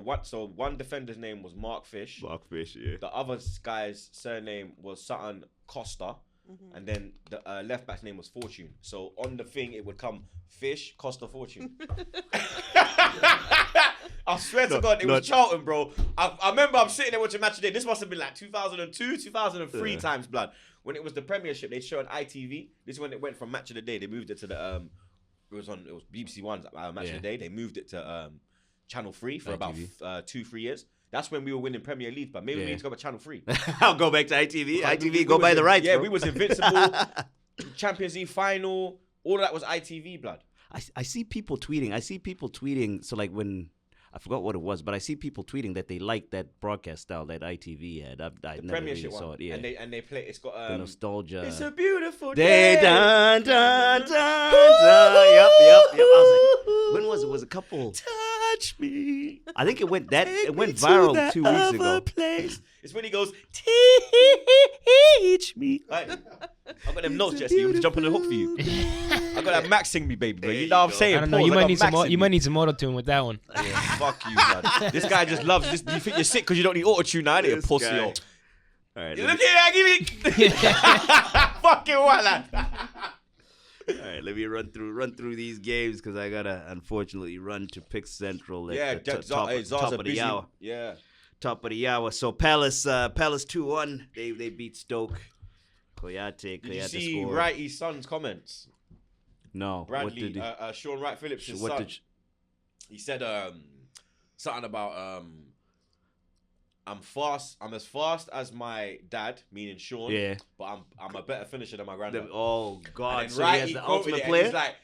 one defender's name was Mark Fish. Mark Fish. Yeah. The other guy's surname was Sutton Costa. And then the left back's name was Fortune. So on the thing, it would come Fish, Costa, Fortune. I swear to God, it was Charlton, bro. I remember I'm sitting there watching Match of the Day. This must have been like 2002, 2003 times, blood. When it was the Premiership, they'd show on ITV. This is when it went from Match of the Day. They moved it to the it was BBC One's Match of the Day. They moved it to Channel 3 for about 2-3 years. That's when we were winning Premier League, but maybe we need to go to Channel 3. I'll go back to ITV. ITV, go buy the rights. Yeah, bro. we was invincible. Champions League final. All of that was ITV, blood. I see people tweeting. So like when I forgot what it was, but I see people tweeting that they like that broadcast style that ITV had. I never Premiership really saw one. it. Yeah, And they play. It's got the nostalgia. It's a beautiful Day, day. dun, dun, dun, dun. Yep. I was like, when was it? Was a couple. Touch me. I think it went viral 2 weeks ago. Place. It's when he goes, teach me. Right. I've got them notes, Jesse. You want to jump on the hook for you? I got that Max sing me, baby. Bro. You know what I'm saying? I don't know. Pause, You I might got need Max some. in You me. might need some auto tune with that one. Yeah, fuck you, man. This guy just loves this. Do you think you're sick because you don't need auto tune now? You're a pussy, yo. All right, Look at that, give me. Fucking what, lad? all right, let me run through these games because I gotta unfortunately run to Pick Central at the top of the hour. Yeah. Top of the hour. So Palace 2-1. They beat Stoke. Koyate Did you see scored. Wrighty's son's comments? No. Bradley, what did he, Sean Wright Phillips' what son. did He said something about I'm as fast as my dad, meaning Sean. Yeah. But I'm a better finisher than my granddad. Oh God! And So then he has Wrighty the quoted ultimate it, and player. he's like,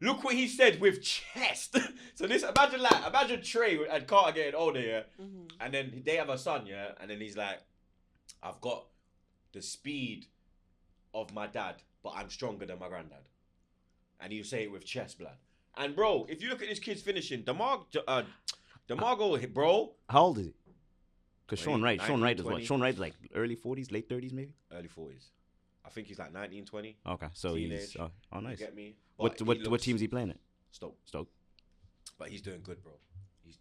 look what he said with chest. So this, imagine Trey and Carter getting older, yeah, and then they have a son, yeah, and then he's like, I've got the speed of my dad, but I'm stronger than my granddad. And you say it with chest, blood. And bro, if you look at this kid's finishing, DeMargo, bro. How old is he? Because Sean 20, Wright is what? 20. Sean Wright's like early 40s, late 30s, maybe. Early 40s. I think he's like 19, 20. Okay, so Teenage. he's nice. You get me? What But he looks- team's he playing at? Stoke. Stoke. But he's doing good, bro. He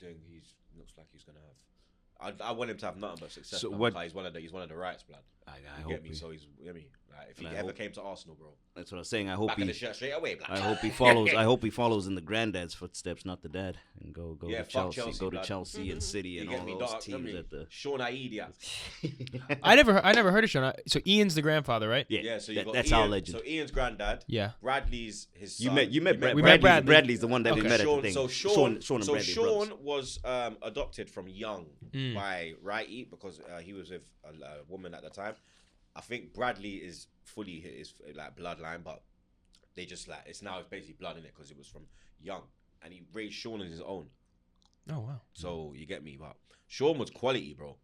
looks like he's gonna have. I want him to have nothing but success. So So what- He's one of the rights, blood. I You hope get me? he, So he's, you get me? Like, if he And I ever hope- came to Arsenal, bro, that's what I'm saying. I hope back in the he. shirt straight away, blood. I hope he follows. I hope he follows in the granddad's footsteps, not the dad, and go Yeah, to fuck Chelsea, Chelsea, go to blood. Chelsea and City You and get all me, those dog? teams at the. Sean Aida. I never heard of Sean. So Ian's the grandfather, right? Yeah, so you got that's Ian, our legend. So Ian's granddad. Yeah. Bradley's his son. You met We met Bradley. Bradley. Bradley's the one that we Okay. met at Sean, the thing. so Sean and Bradley Sean brothers. was adopted from young by Wrighty because he was with a woman at the time. I think Bradley is fully like bloodline, but they just like it's basically blood in it because it was from young, and he raised Sean as his own. Oh wow. So you get me, but Sean was quality, bro.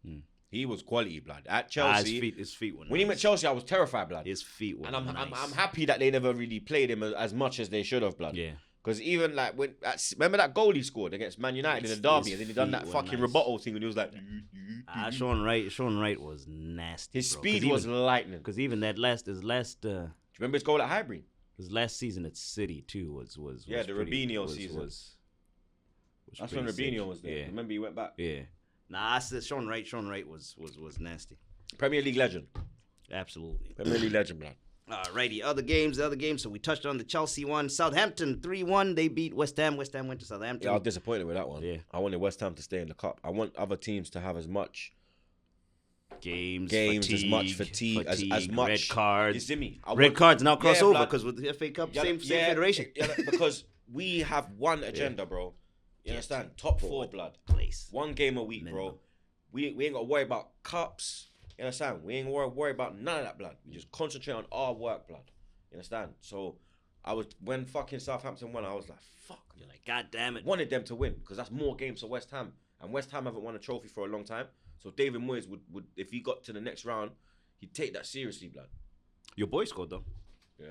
He was quality, blood at Ah, Chelsea. his feet were nice. When he met Chelsea, I was terrified, blood. His feet were And I'm nice. happy that they never really played him as much as they should have, blood. Yeah. Because even like remember that goal he scored against Man United in the derby, and then he done that feet were fucking nice. rebuttal thing, and he was like, Sean Wright was nasty. his bro. speed was lightning. Do because even his last you remember his goal at Highbury? his last season at City too was Yeah, the pretty- Robinho was- season. was That's when pretty Robinho sick. was there. Yeah. Remember he went back. Yeah. Nah, I said Sean Wright was nasty. Premier League legend. Absolutely. Premier League legend, man. Alrighty, other games. So we touched on the Chelsea one. Southampton 3-1. They beat West Ham. West Ham went to Southampton. Yeah, I was disappointed with that one. Yeah. I wanted West Ham to stay in the cup. I want other teams to have as much Games, as much fatigue, as much red cards. You see me? Red cards now cross over blood. because with the FA Cup, Yeah, same yeah, federation. Yeah, because we have one agenda, bro. You understand? Top four, blood. Place. One game a week, Minimum. bro. We ain't got to worry about cups. You understand? We ain't worry about none of that, blood. We just concentrate on our work, blood. You understand? So when fucking Southampton won, I was like, fuck. You're like, God damn it. Wanted them to win because that's more games for West Ham. And West Ham haven't won a trophy for a long time. So David Moyes would if he got to the next round, he'd take that seriously, blood. Your boy scored though. Yeah.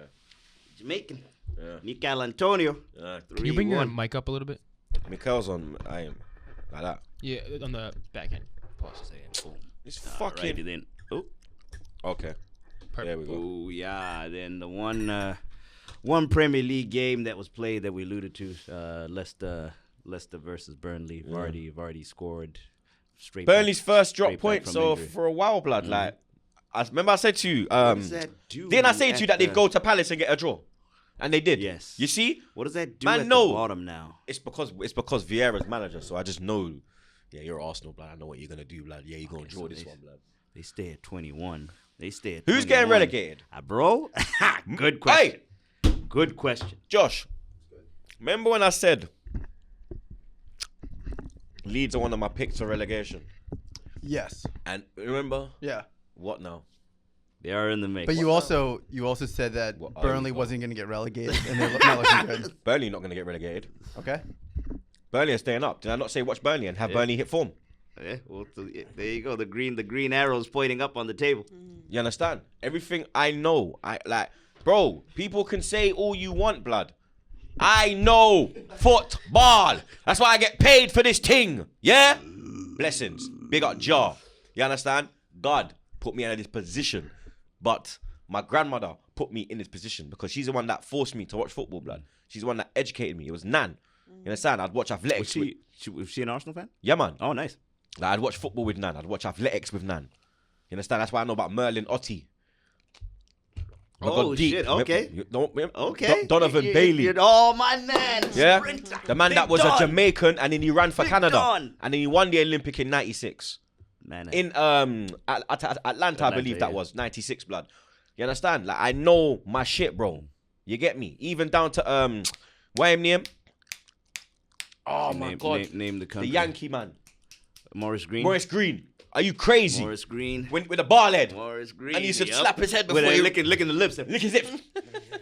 Jamaican. Yeah. Mikel Antonio. Yeah. Can you bring your mic up a little bit? Mikel's on. I am like that. Yeah, on the backhand. Pause. Boom. It's fucking. Alrighty then. Oh. Okay. Perfect. There we go. Oh yeah. Then the one Premier League game that was played that we alluded to, Leicester versus Burnley. Vardy scored straight. Burnley's first drop straight point. back from So injury. for a while, blood, like I remember I said to you, What does that do? didn't I say to you that they'd at go to Palace and get a draw? And they did. Yes. You see? What does that do Man, at no. the bottom now? It's because Vieira's manager, so I just know. Yeah, you're Arsenal, blood. I know what you're gonna do, blood. Yeah, you're gonna draw so this they- one, blood. They stay at 21. They stay at Who's 21. getting relegated? Bro? Good question. Hey, Good question. Josh. Remember when I said Leeds are one of my picks for relegation? Yes. And remember Yeah. what now? They are in the mix. But you also said that What are Burnley you wasn't going to get relegated, and they're not looking good. Burnley not gonna get relegated. Okay. Burnley are staying up. Did I not say watch Burnley and have Burnley hit form? Yeah, well, there you go. The green arrows pointing up on the table. You understand? Everything I know, bro, people can say all you want, blood. I know football. That's why I get paid for this thing. Yeah? Blessings. Big up Jar. You understand? God put me in this position. But my grandmother put me in this position because she's the one that forced me to watch football, blood. She's the one that educated me. It was Nan. You understand? I'd watch athletics. Was she an Arsenal fan? Yeah, man. Oh, nice. Like, I'd watch football with Nan. I'd watch athletics with Nan. You understand? That's why I know about Merlin Otti. I Oh, got deep. shit. Okay. Okay. Donovan Bailey. Oh, my man. Yeah, Sprinter. the man Big that was Don. a Jamaican and then he ran for Big Canada Don. and then he won the Olympic in '96 Man, in Atlanta, I believe that yeah. was '96. Blood, you understand? Like I know my shit, bro. You get me? Even down to what his name? Oh my god, Name the the country. Yankee man, Morris Green. Morris Green. Are you crazy? Morris Green. With a ball head. Morris Green. And he used to yup. slap his head With before he licking the lips. lick his lips.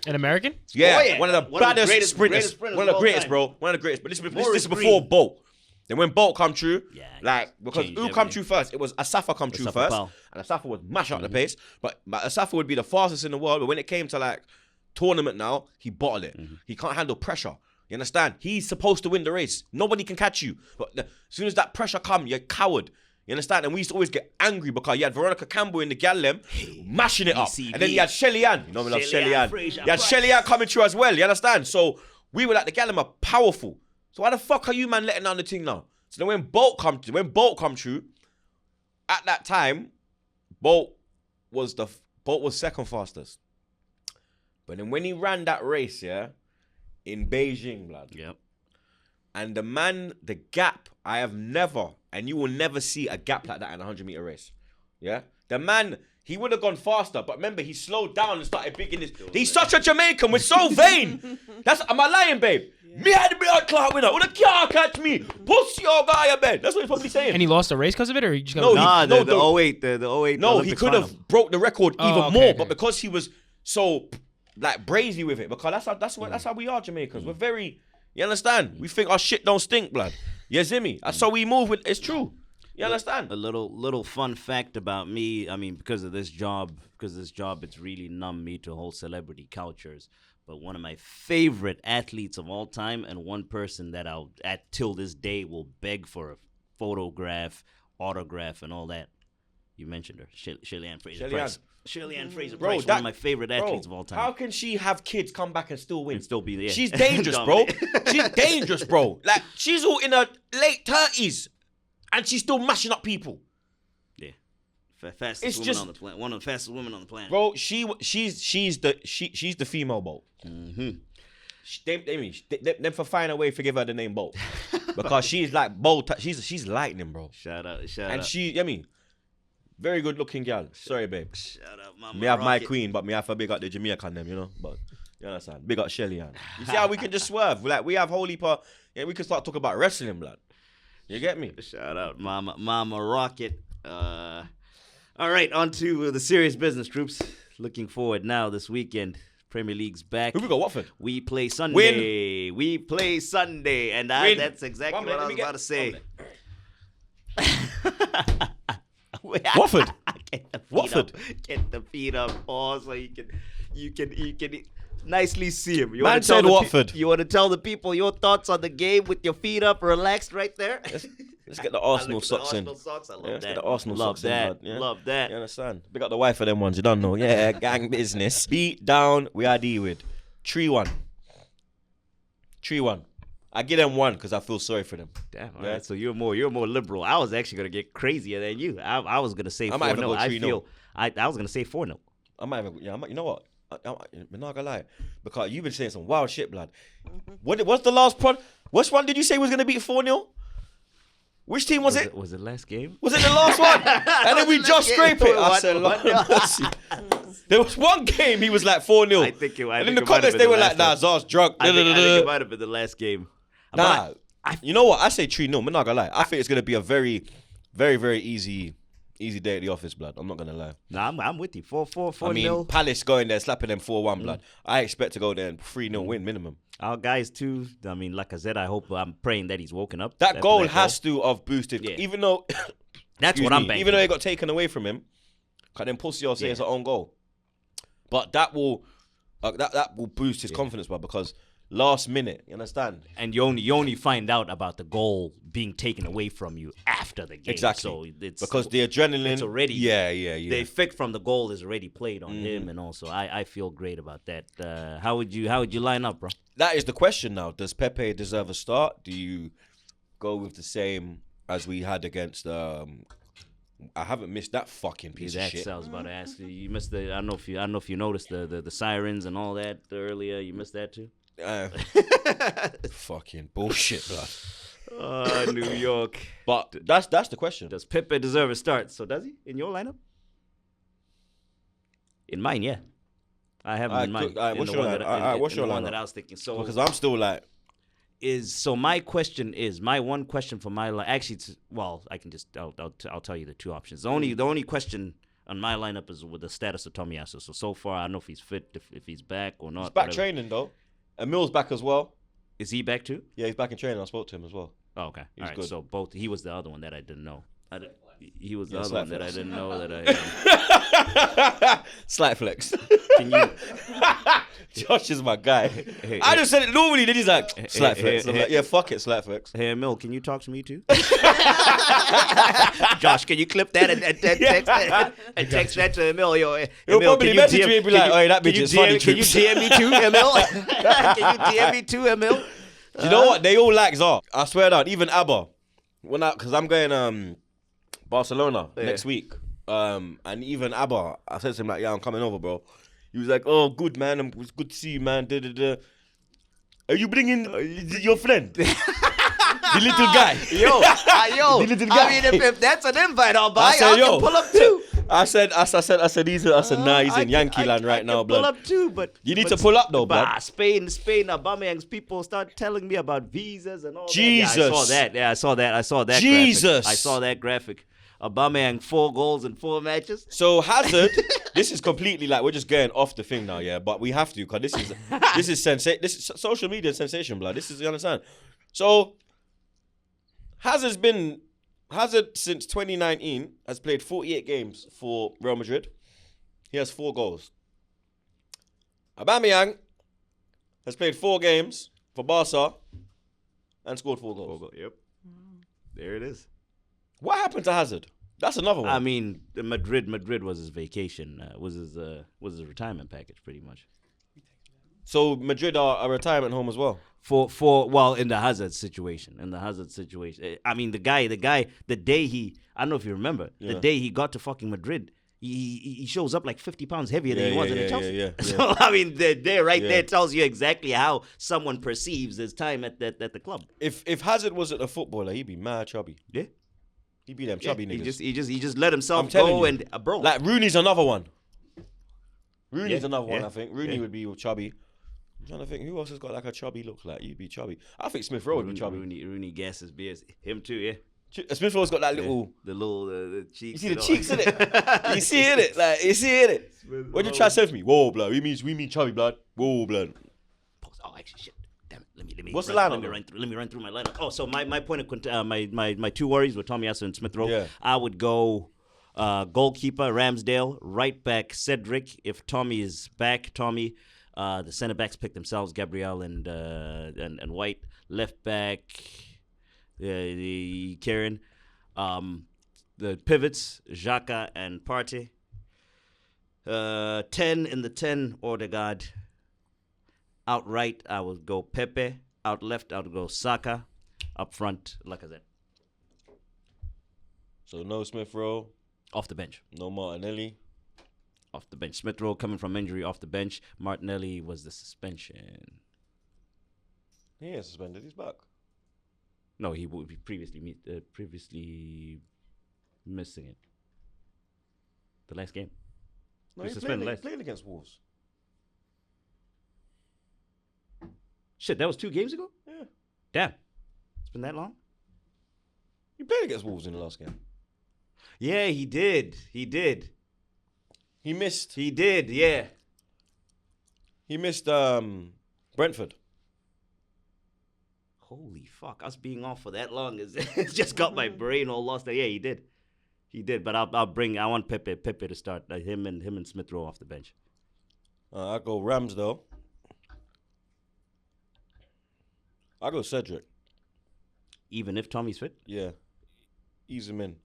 An American? Yeah, Oh, yeah. one of the One of the baddest greatest- sprinters. greatest sprinters One of of the all greatest, time. bro. One of the greatest. But this Morris is before Green. Bolt. Then when Bolt come true, Yeah, like because changed who come everything. true first? It was Asafa come true Asafa first, Powell. and Asafa would mash up the pace. But Asafa would be the fastest in the world. But when it came to like tournament now, he bottled it. He can't handle pressure. You understand? He's supposed to win the race. Nobody can catch you. But as soon as that pressure come, you're a coward. You understand? And we used to always get angry because you had Veronica Campbell in the Gallem mashing it up. ECB. And then you had Shelly Ann. You know we love Shelly Shelly Ann, Ann. Fraser You had Price. Shelly Ann coming through as well. You understand? So we were like the Gallem are powerful. So why the fuck are you man letting down the thing now? So then when Bolt come true, at that time, Bolt was second fastest. But then when he ran that race, yeah, in Beijing, blood. Yep. And the gap, I have never, and you will never see a gap like that in a 100-meter race. Yeah? The man, he would have gone faster, but remember, he slowed down and started bigging his. He's such a Jamaican, we're so vain. Am I lying, babe? Me had the blood clot winner. Who the car catch me? Pussy your guy, man. That's what he's probably saying. And he lost a race because of it, or he just got No, Nah, no, the 08, the 08. No, he Olympics could final. have broke the record Oh, even okay, more, okay. but because he was so like brazy with it, because that's how we are Jamaicans. We're very, you understand? We think our shit don't stink, blood. You see me? That's how we move with. It's true. You understand? A little fun fact about me. I mean, because of this job, it's really numbed me to whole celebrity cultures. But one of my favorite athletes of all time, and one person that I'll till this day will beg for a photograph, autograph, and all that. You mentioned her, Shirley Ann Fraser Price. Shirley Ann Fraser Bro, Price, one of my favorite athletes of all time. How can she have kids come back and still win? And still be there. She's dangerous, bro. Dominate. She's dangerous, bro. Like she's all in her late 30s, and she's still mashing up people. Yeah, fastest It's woman just- on the planet. One of the fastest women on the planet. Bro, she's the female Bolt. Mm-hmm. Them for find a way to give her the name Bolt because she's like Bolt. She's lightning, bro. Shout out. And she, very good looking girl. Sorry, babe. Shout out, Mama Me have my Rocket. queen, but me have to big up the Jamaican them, you know. But you understand? Big up Shelly Ann. You see how we can just swerve? Like we have holy part. Yeah, we can start talking about wrestling, blood. You get me? Shout out, Mama Rocket. All right, on to the serious business, troops. Looking forward now this weekend. Premier League's back. Who we got? Watford. We play Sunday. We play Sunday, and that's exactly what I was about to say. Watford. Get the feet Watford. up. Get the feet up, Paul, so you can nicely see him. Man said Watford. You want to tell the people your thoughts on the game with your feet up, relaxed right there? Let's get the Arsenal socks in. I love Let's that. get the Arsenal Love socks that. in. Love that. You understand? Big up the wife of them ones. You don't know. Yeah, gang business. Beat down. We are deal with 3-1. 3-1. I give them 1 because I feel sorry for them. Damn. All right. So you're more liberal. I was actually gonna get crazier than you. I was gonna say 4-0. I was gonna say 4-0. I might even. Yeah. You know what? I'm not gonna lie, because you've been saying some wild shit, blood. What's the last pod? Which one did you say was gonna beat 4-0? Which team was it? Was it last game? Was it the last one? And then we just scrape it. I said, Lord have mercy. There was one game he was like 4-0. I think it. And in the comments they were like, "Nah, Zar's drunk." I think it might have been the last game. Nah, you know what? I say 3-0. I'm not gonna lie. I think it's gonna be a very, very, very easy day at the office, blood. I'm not gonna lie. Nah, I'm with you. 4-0. I mean, Palace going there, slapping them 4-1, blood. I expect to go there and 3-0 win minimum. Our guys too. I mean, like I said, I'm praying that he's woken up. That goal has to have boosted, even though that's what I'm banking. Even though it got taken away from him, because then Pussy will say it's an own goal. But that will boost his confidence, blood, because last minute, you understand? And you only find out about the goal being taken away from you after the game. Exactly. So it's because the adrenaline, it's already the effect from the goal is already played on him, and also I feel great about that. How would you line up, bro? That is the question now. Does Pepe deserve a start? Do you go with the same as we had against? I haven't missed that fucking piece of shit. I was about to ask you. You missed the. I don't know if you noticed the sirens and all that earlier. You missed that too. Fucking bullshit, blood. New York. But that's the question. Does Pepe deserve a start? So does he in your lineup? In mine, yeah. I have him in mind. What's your lineup? What's your one lineup? that I was thinking. So because I'm still like, my one question for my actually, I can just I'll tell you the two options. The only question on my lineup is with the status of Tomiyasu. So far I don't know if he's fit, if he's back or not. He's back training though. Emil's back as well. Is he back too? Yeah, he's back in training. I spoke to him as well. Oh, okay. All right. Good. So he was the other one that I didn't know. He was the other one that I didn't know that I. Slight flex. Can you? Josh is my guy. I just said it normally. Then he's like slight flex. I'm like, yeah, fuck it, slight flex. Hey, Emil, can you talk to me too? Josh, can you clip that and text that to Emil? Yo, He'll probably message me and be like, "Oh, that bitch is funny." Can you DM me too, Emil? Can you DM me too, Emil? You know what? They all like Zar. I swear down. Even Abba, because I'm going Barcelona next week. And even Abba, I said to him like, "Yeah, I'm coming over, bro." He was like, "Oh, good man. It's good to see you, man." Da, da, da. Are you bringing your friend, the little guy? Yo, the little guy. I mean, if that's an invite, I'll buy. I can pull up too. I said, nah, he's in Yankee land right now, blood. Pull up too, but you need to pull up though, blood. Spain, Aubameyang's people start telling me about visas and all Jesus. that. Yeah, I saw that. Yeah, I saw that. Jesus. Graphic. I saw that graphic. Aubameyang 4 goals in 4 matches. So Hazard, this is completely like we're just going off the thing now, yeah. But we have to because this is social media sensation, blood. This is, you understand? So Hazard since 2019 has played 48 games for Real Madrid. He has 4 goals. Aubameyang has played 4 games for Barca and scored 4 goals. Yep. There it is. What happened to Hazard? That's another one. I mean, Madrid was his vacation, was his retirement package, pretty much. So Madrid are a retirement home as well. In the Hazard situation. I mean, the guy, the day I don't know if you remember, the day he got to fucking Madrid, he shows up like 50 pounds heavier than he was in Chelsea. Yeah. So I mean, there tells you exactly how someone perceives his time at the club. If Hazard wasn't a footballer, he'd be mad chubby. Yeah. He'd be them chubby niggas. He just let himself go and bro. Like Rooney's another one. I think. Rooney would be chubby. I'm trying to think who else has got like a chubby look like. You'd be chubby. I think Smith Rowe would be chubby. Rooney gasses beers. Him too, yeah. Smith Rowe's got that little. The little the cheeks. You see the cheeks in it. You see in it, like you see in it. What you try to say to me? Whoa, blood. We mean chubby blood. Whoa, blood. Oh, actually, shit. Damn it. Let me. What's the lineup? Let me run through my lineup. Oh, so my point of my two worries with Tommy and Smith Rowe. Yeah. I would go goalkeeper Ramsdale, right back Cedric. If Tommy is back, Tommy. The center backs pick themselves, Gabriel and White. Left back, the Kieran. The pivots, Xhaka and Partey. 10 in the 10, Odegaard. Out right, I would go Pepe. Out left, I would go Saka. Up front, Lacazette. So no Smith Rowe. Off the bench. No Martinelli. Off the bench. Smith Rowe coming from injury off the bench. Martinelli was the suspension. He ain't suspended. He's back. No, he would be previously missing it. The last game. No, He he suspended played against Wolves. Shit, that was 2 games ago? Yeah. Damn. It's been that long? He played against Wolves in the last game. Yeah, he did. He missed. He did, yeah. He missed Brentford. Holy fuck, us being off for that long it's just got my brain all lost. Yeah, he did. But I want Pepe to start. Him and Smith Rowe off the bench. I go Ramsdale. I go Cedric. Even if Tommy's fit? Yeah. Ease him in.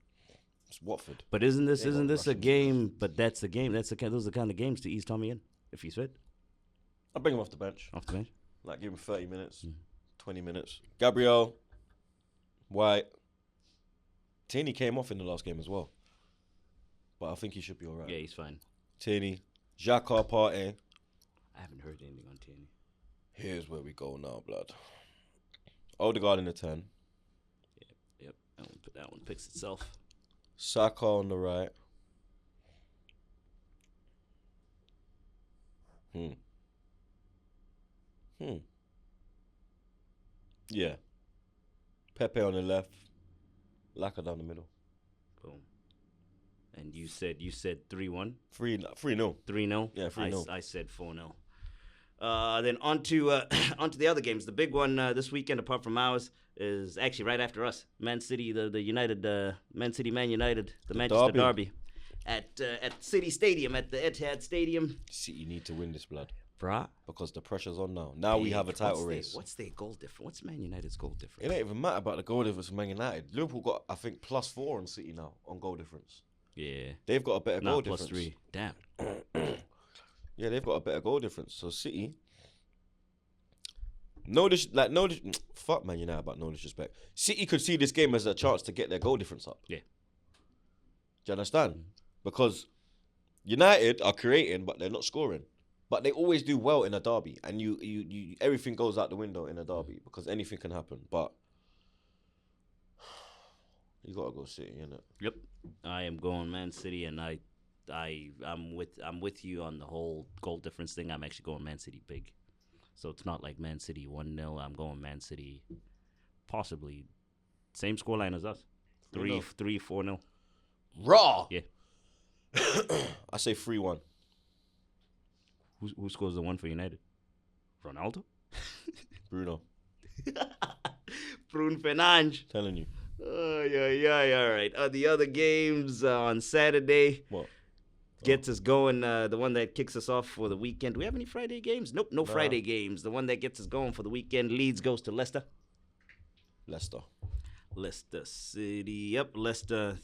It's Watford. But isn't this a game? But that's the game. Those are the kind of games to ease Tommy in if he's fit. I'll bring him off the bench. Off the bench. Like give him 30 minutes, 20 minutes. Gabriel, White. Tierney came off in the last game as well. But I think he should be all right. Yeah, he's fine. Tierney, Xhaka, Partey. I haven't heard anything on Tierney. Here's where we go now, blood. Odegaard in the 10. Yep. That one picks itself. Saka on the right. Yeah. Pepe on the left. Laka down the middle. Boom. And you said 3-1? 3-0. 3-0? Yeah, 3-0. I said 4-0. Then on to the other games. The big one this weekend, apart from ours, is actually right after us. Man City, the United, Man United, the Manchester Derby. At City Stadium, at the Etihad Stadium. City need to win this, blood. Bruh. Because the pressure's on now. Now we have a title race. What's their goal difference? What's Man United's goal difference? It ain't even matter about the goal difference for Man United. Liverpool got, I think, +4 on City now on goal difference. Yeah. They've got a better goal difference. +3. Damn. Yeah, they've got a better goal difference. So City, fuck Man United about no disrespect. City could see this game as a chance to get their goal difference up. Yeah. Do you understand? Because United are creating, but they're not scoring. But they always do well in a derby, and you everything goes out the window in a derby because anything can happen. But you gotta go City, innit? Yep. I am going Man City, and I'm with you on the whole goal difference thing. I'm actually going Man City big. So it's not like Man City 1-0. I'm going Man City possibly same scoreline as us. 3-4-0. Raw. Yeah. I say 3-1. Who scores the one for United? Ronaldo? Bruno. Bruno Fernandes. Telling you. Yeah. All right. The other games on Saturday. What? Gets us going. The one that kicks us off for the weekend. Do we have any Friday games? Nope, no Friday games. The one that gets us going for the weekend. Leeds goes to Leicester. Leicester City. Yep, Leicester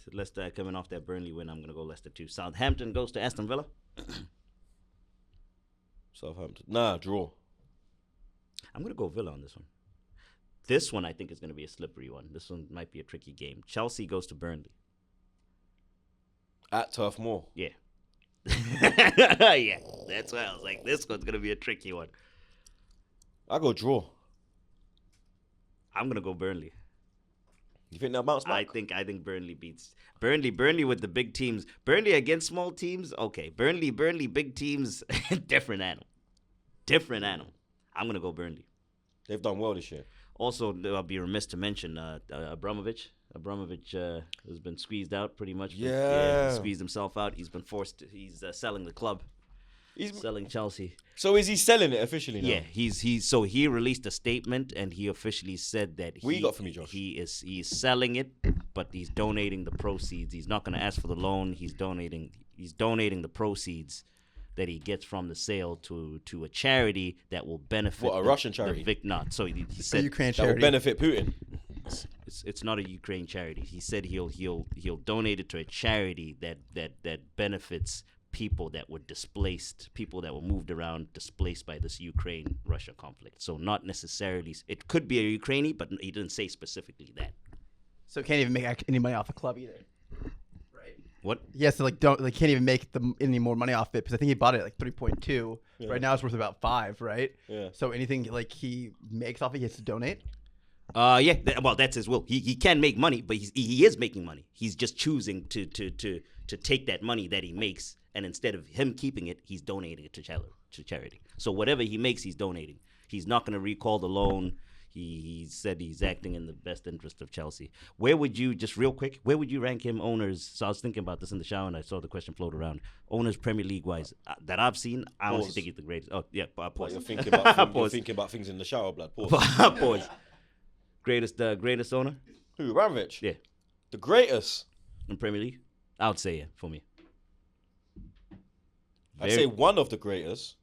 coming off that Burnley win. I'm going to go Leicester too. Southampton goes to Aston Villa. Southampton. Nah, draw. I'm going to go Villa on this one. This one I think is going to be a slippery one. This one might be a tricky game. Chelsea goes to Burnley. At Turf Moor. Yeah. Yeah, that's why I was like, this one's going to be a tricky one. I go draw. I'm going to go Burnley. You think they'll bounce back? I think Burnley beats Burnley with the big teams. Burnley against small teams, okay. Burnley big teams, different animal. I'm gonna go Burnley. They've done well this year. Also, I'll be remiss to mention Abramovich. Abramovich has been squeezed out pretty much. Yeah. He squeezed himself out. He's been forced. He's selling the club. He's selling Chelsea. So is he selling it officially now? Yeah, he released a statement and he officially said that What you got for me, Josh? He's selling it, but he's donating the proceeds. He's not going to ask for the loan. He's donating the proceeds that he gets from the sale to a charity that will benefit Russian charity? So he said Ukraine That charity. will benefit Putin. it's not a Ukraine charity. He said he'll donate it to a charity that benefits people that were displaced, people that were moved around, displaced by this Ukraine-Russia conflict. So not necessarily, it could be a Ukrainian, but he didn't say specifically that. So can't even make any money off the club either. What? Yes, so can't even make any more money off it because I think he bought it at like 3.2. Yeah. Right now it's worth about 5, right? Yeah. So anything like he makes off it, he has to donate. That's his will. He can make money, but he is making money. He's just choosing to take that money that he makes, and instead of him keeping it, he's donating it to charity. So whatever he makes, he's donating. He's not going to recall the loan. He said he's acting in the best interest of Chelsea. Where would you, just real quick, where would you rank him owners? So I was thinking about this in the shower and I saw the question float around. Owners Premier League wise that I've seen, I honestly think he's the greatest. Oh, yeah, pause. You're thinking about things in the shower, blood. Pause. Pause. Greatest owner? Who, Abramovich? Yeah. The greatest? In Premier League? I would say, yeah, for me. I'd say one of the greatest.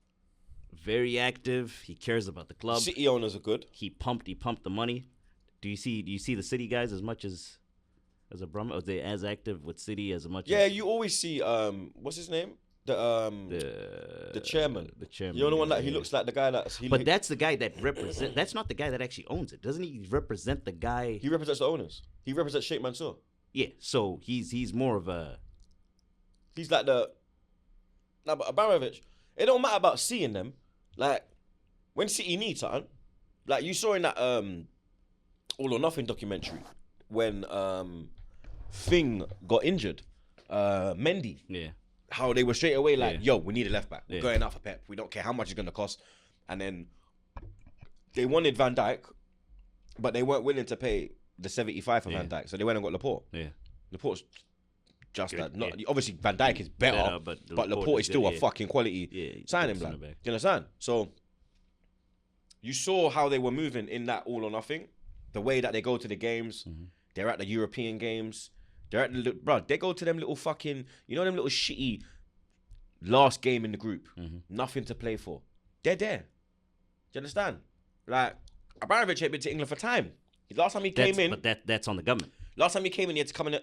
Very active. He cares about the club. City owners are good. He pumped the money. Do you see the City guys as much as Abramovich? Are they as active with City as much? Yeah, as, you always see what's his name? The chairman. The chairman. You know the one that he looks like the guy that's. That's the guy that represents. That's not the guy that actually owns it. Doesn't he represent the guy? He represents the owners. He represents Sheikh Mansour. Yeah. So he's more of a. He's like the. No, but Abramovich. It don't matter about seeing them. Like when City need something, like you saw in that All or Nothing documentary when Thing got injured, Mendy. Yeah. How they were straight away like, Yeah. yo, we need a left back. We're going out for Pep. We don't care how much it's gonna cost. And then they wanted Van Dijk, but they weren't willing to pay the 75 for Van Dijk, so they went and got Laporte. Yeah. Laporte's just Good, that. Not yeah. Obviously Van Dijk is better, but Laporte is still good, a fucking quality signing, blood. back. Do you understand? So you saw how they were moving in that All or Nothing, the way that they go to the games. Mm-hmm. They're at the European games. They're at they go to them little fucking, you know, them little shitty last game in the group. Mm-hmm. Nothing to play for. They're there. Do you understand? Like Abramovich had been to England for time. Last time he came in, but that's on the government. last time he came in, he had to come in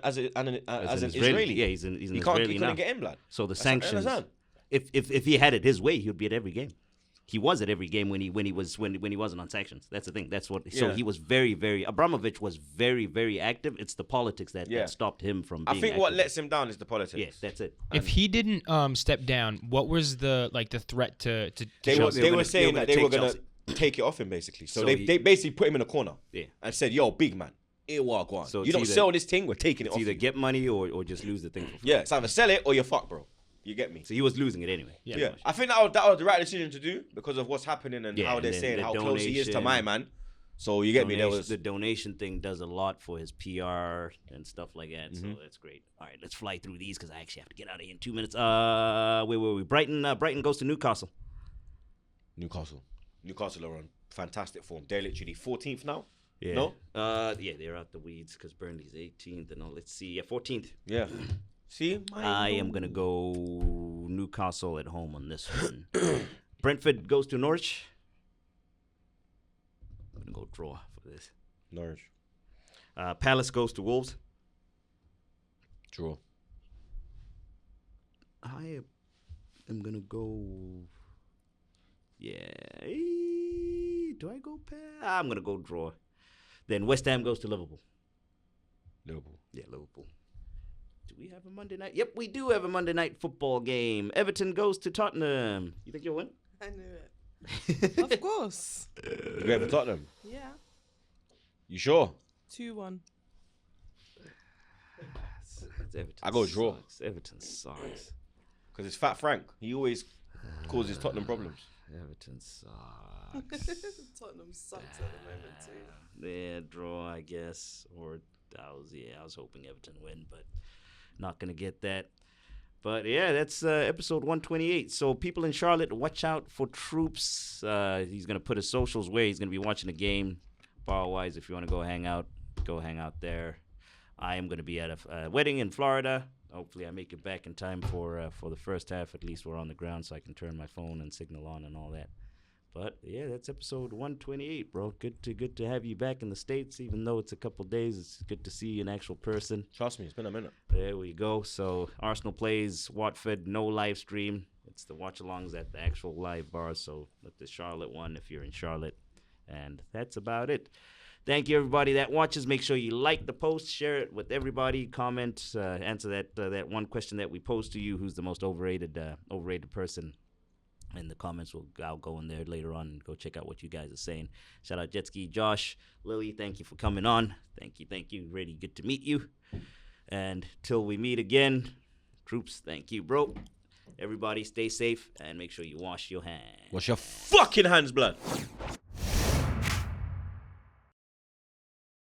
as an Israeli. Yeah, he's an He Israeli now. couldn't get in, blood. So the I sanctions. understand. If he had it his way, he would be at every game. He was at every game when he wasn't on sanctions. That's the thing. That's what. So he was very Abramovich was very active. It's the politics that stopped him from being I think active. what lets him down is the politics. Yeah, that's it. If he didn't step down, what was the threat to They Chelsea? were saying that they were gonna Chelsea. take it off him basically. So, So they basically put him in a corner. Yeah. And said, "Yo, big man, here we go on. So You it's don't either- sell this thing, we're taking it It's off either you." get money or just lose the thing for free. Yeah, it's either sell it or you're fucked, bro. You get me? So he was losing it anyway. Yeah, I think that was the right decision to do because of what's happening and how they're and saying the how close he is to donation. my man. So you get me? There was The donation thing does a lot for his PR and stuff like that. Mm-hmm. So that's great. All right, let's fly through these because I actually have to get out of here in 2 minutes. Where were we? Brighton goes to Newcastle. Newcastle are on fantastic form. They're literally 14th now. Yeah. No? They're out the weeds because Burnley's 18th. And let's see. Yeah, 14th. Yeah. See? I am going to go Newcastle at home on this one. Brentford goes to Norwich. I'm going to go draw for this. Norwich. Palace goes to Wolves. Draw. I am going to go... Yeah. Do I go I'm going to go draw. Then West Ham goes to Liverpool. Liverpool. Yeah, Liverpool. Do we have a Monday night? Yep, we do have a Monday night football game. Everton goes to Tottenham. You think you'll win? I knew it. Of course. You ever Tottenham? Yeah. You sure? 2-1. Everton I go draw. sucks. Everton sucks. Because it's Fat Frank. He always causes Tottenham problems. Everton sucks. Tottenham sucks at the moment too. Yeah, draw, I guess. Or I was hoping Everton win, but not gonna get that. But yeah, that's episode 128. So people in Charlotte, watch out for Troopz. He's gonna put his socials where he's gonna be watching the game. Bar-wise, if you want to go hang out there. I am gonna be at a wedding in Florida. Hopefully, I make it back in time for the first half. At least we're on the ground, so I can turn my phone and signal on and all that. But yeah, that's episode 128, bro. Good to have you back in the States, even though it's a couple days. It's good to see you in actual person. Trust me, it's been a minute. There we go. So Arsenal plays Watford, no live stream. It's the watch-alongs at the actual live bars. So let the Charlotte one if you're in Charlotte. And that's about it. Thank you, everybody that watches. Make sure you like the post, share it with everybody, comment, answer that one question that we posed to you: who's the most overrated person? In the comments, I'll go in there later on and go check out what you guys are saying. Shout out Jetski, Josh, Lily. Thank you for coming on. Thank you. Really good to meet you. And till we meet again, Troopz. Thank you, bro. Everybody, stay safe and make sure you wash your hands. Wash your fucking hands, blood.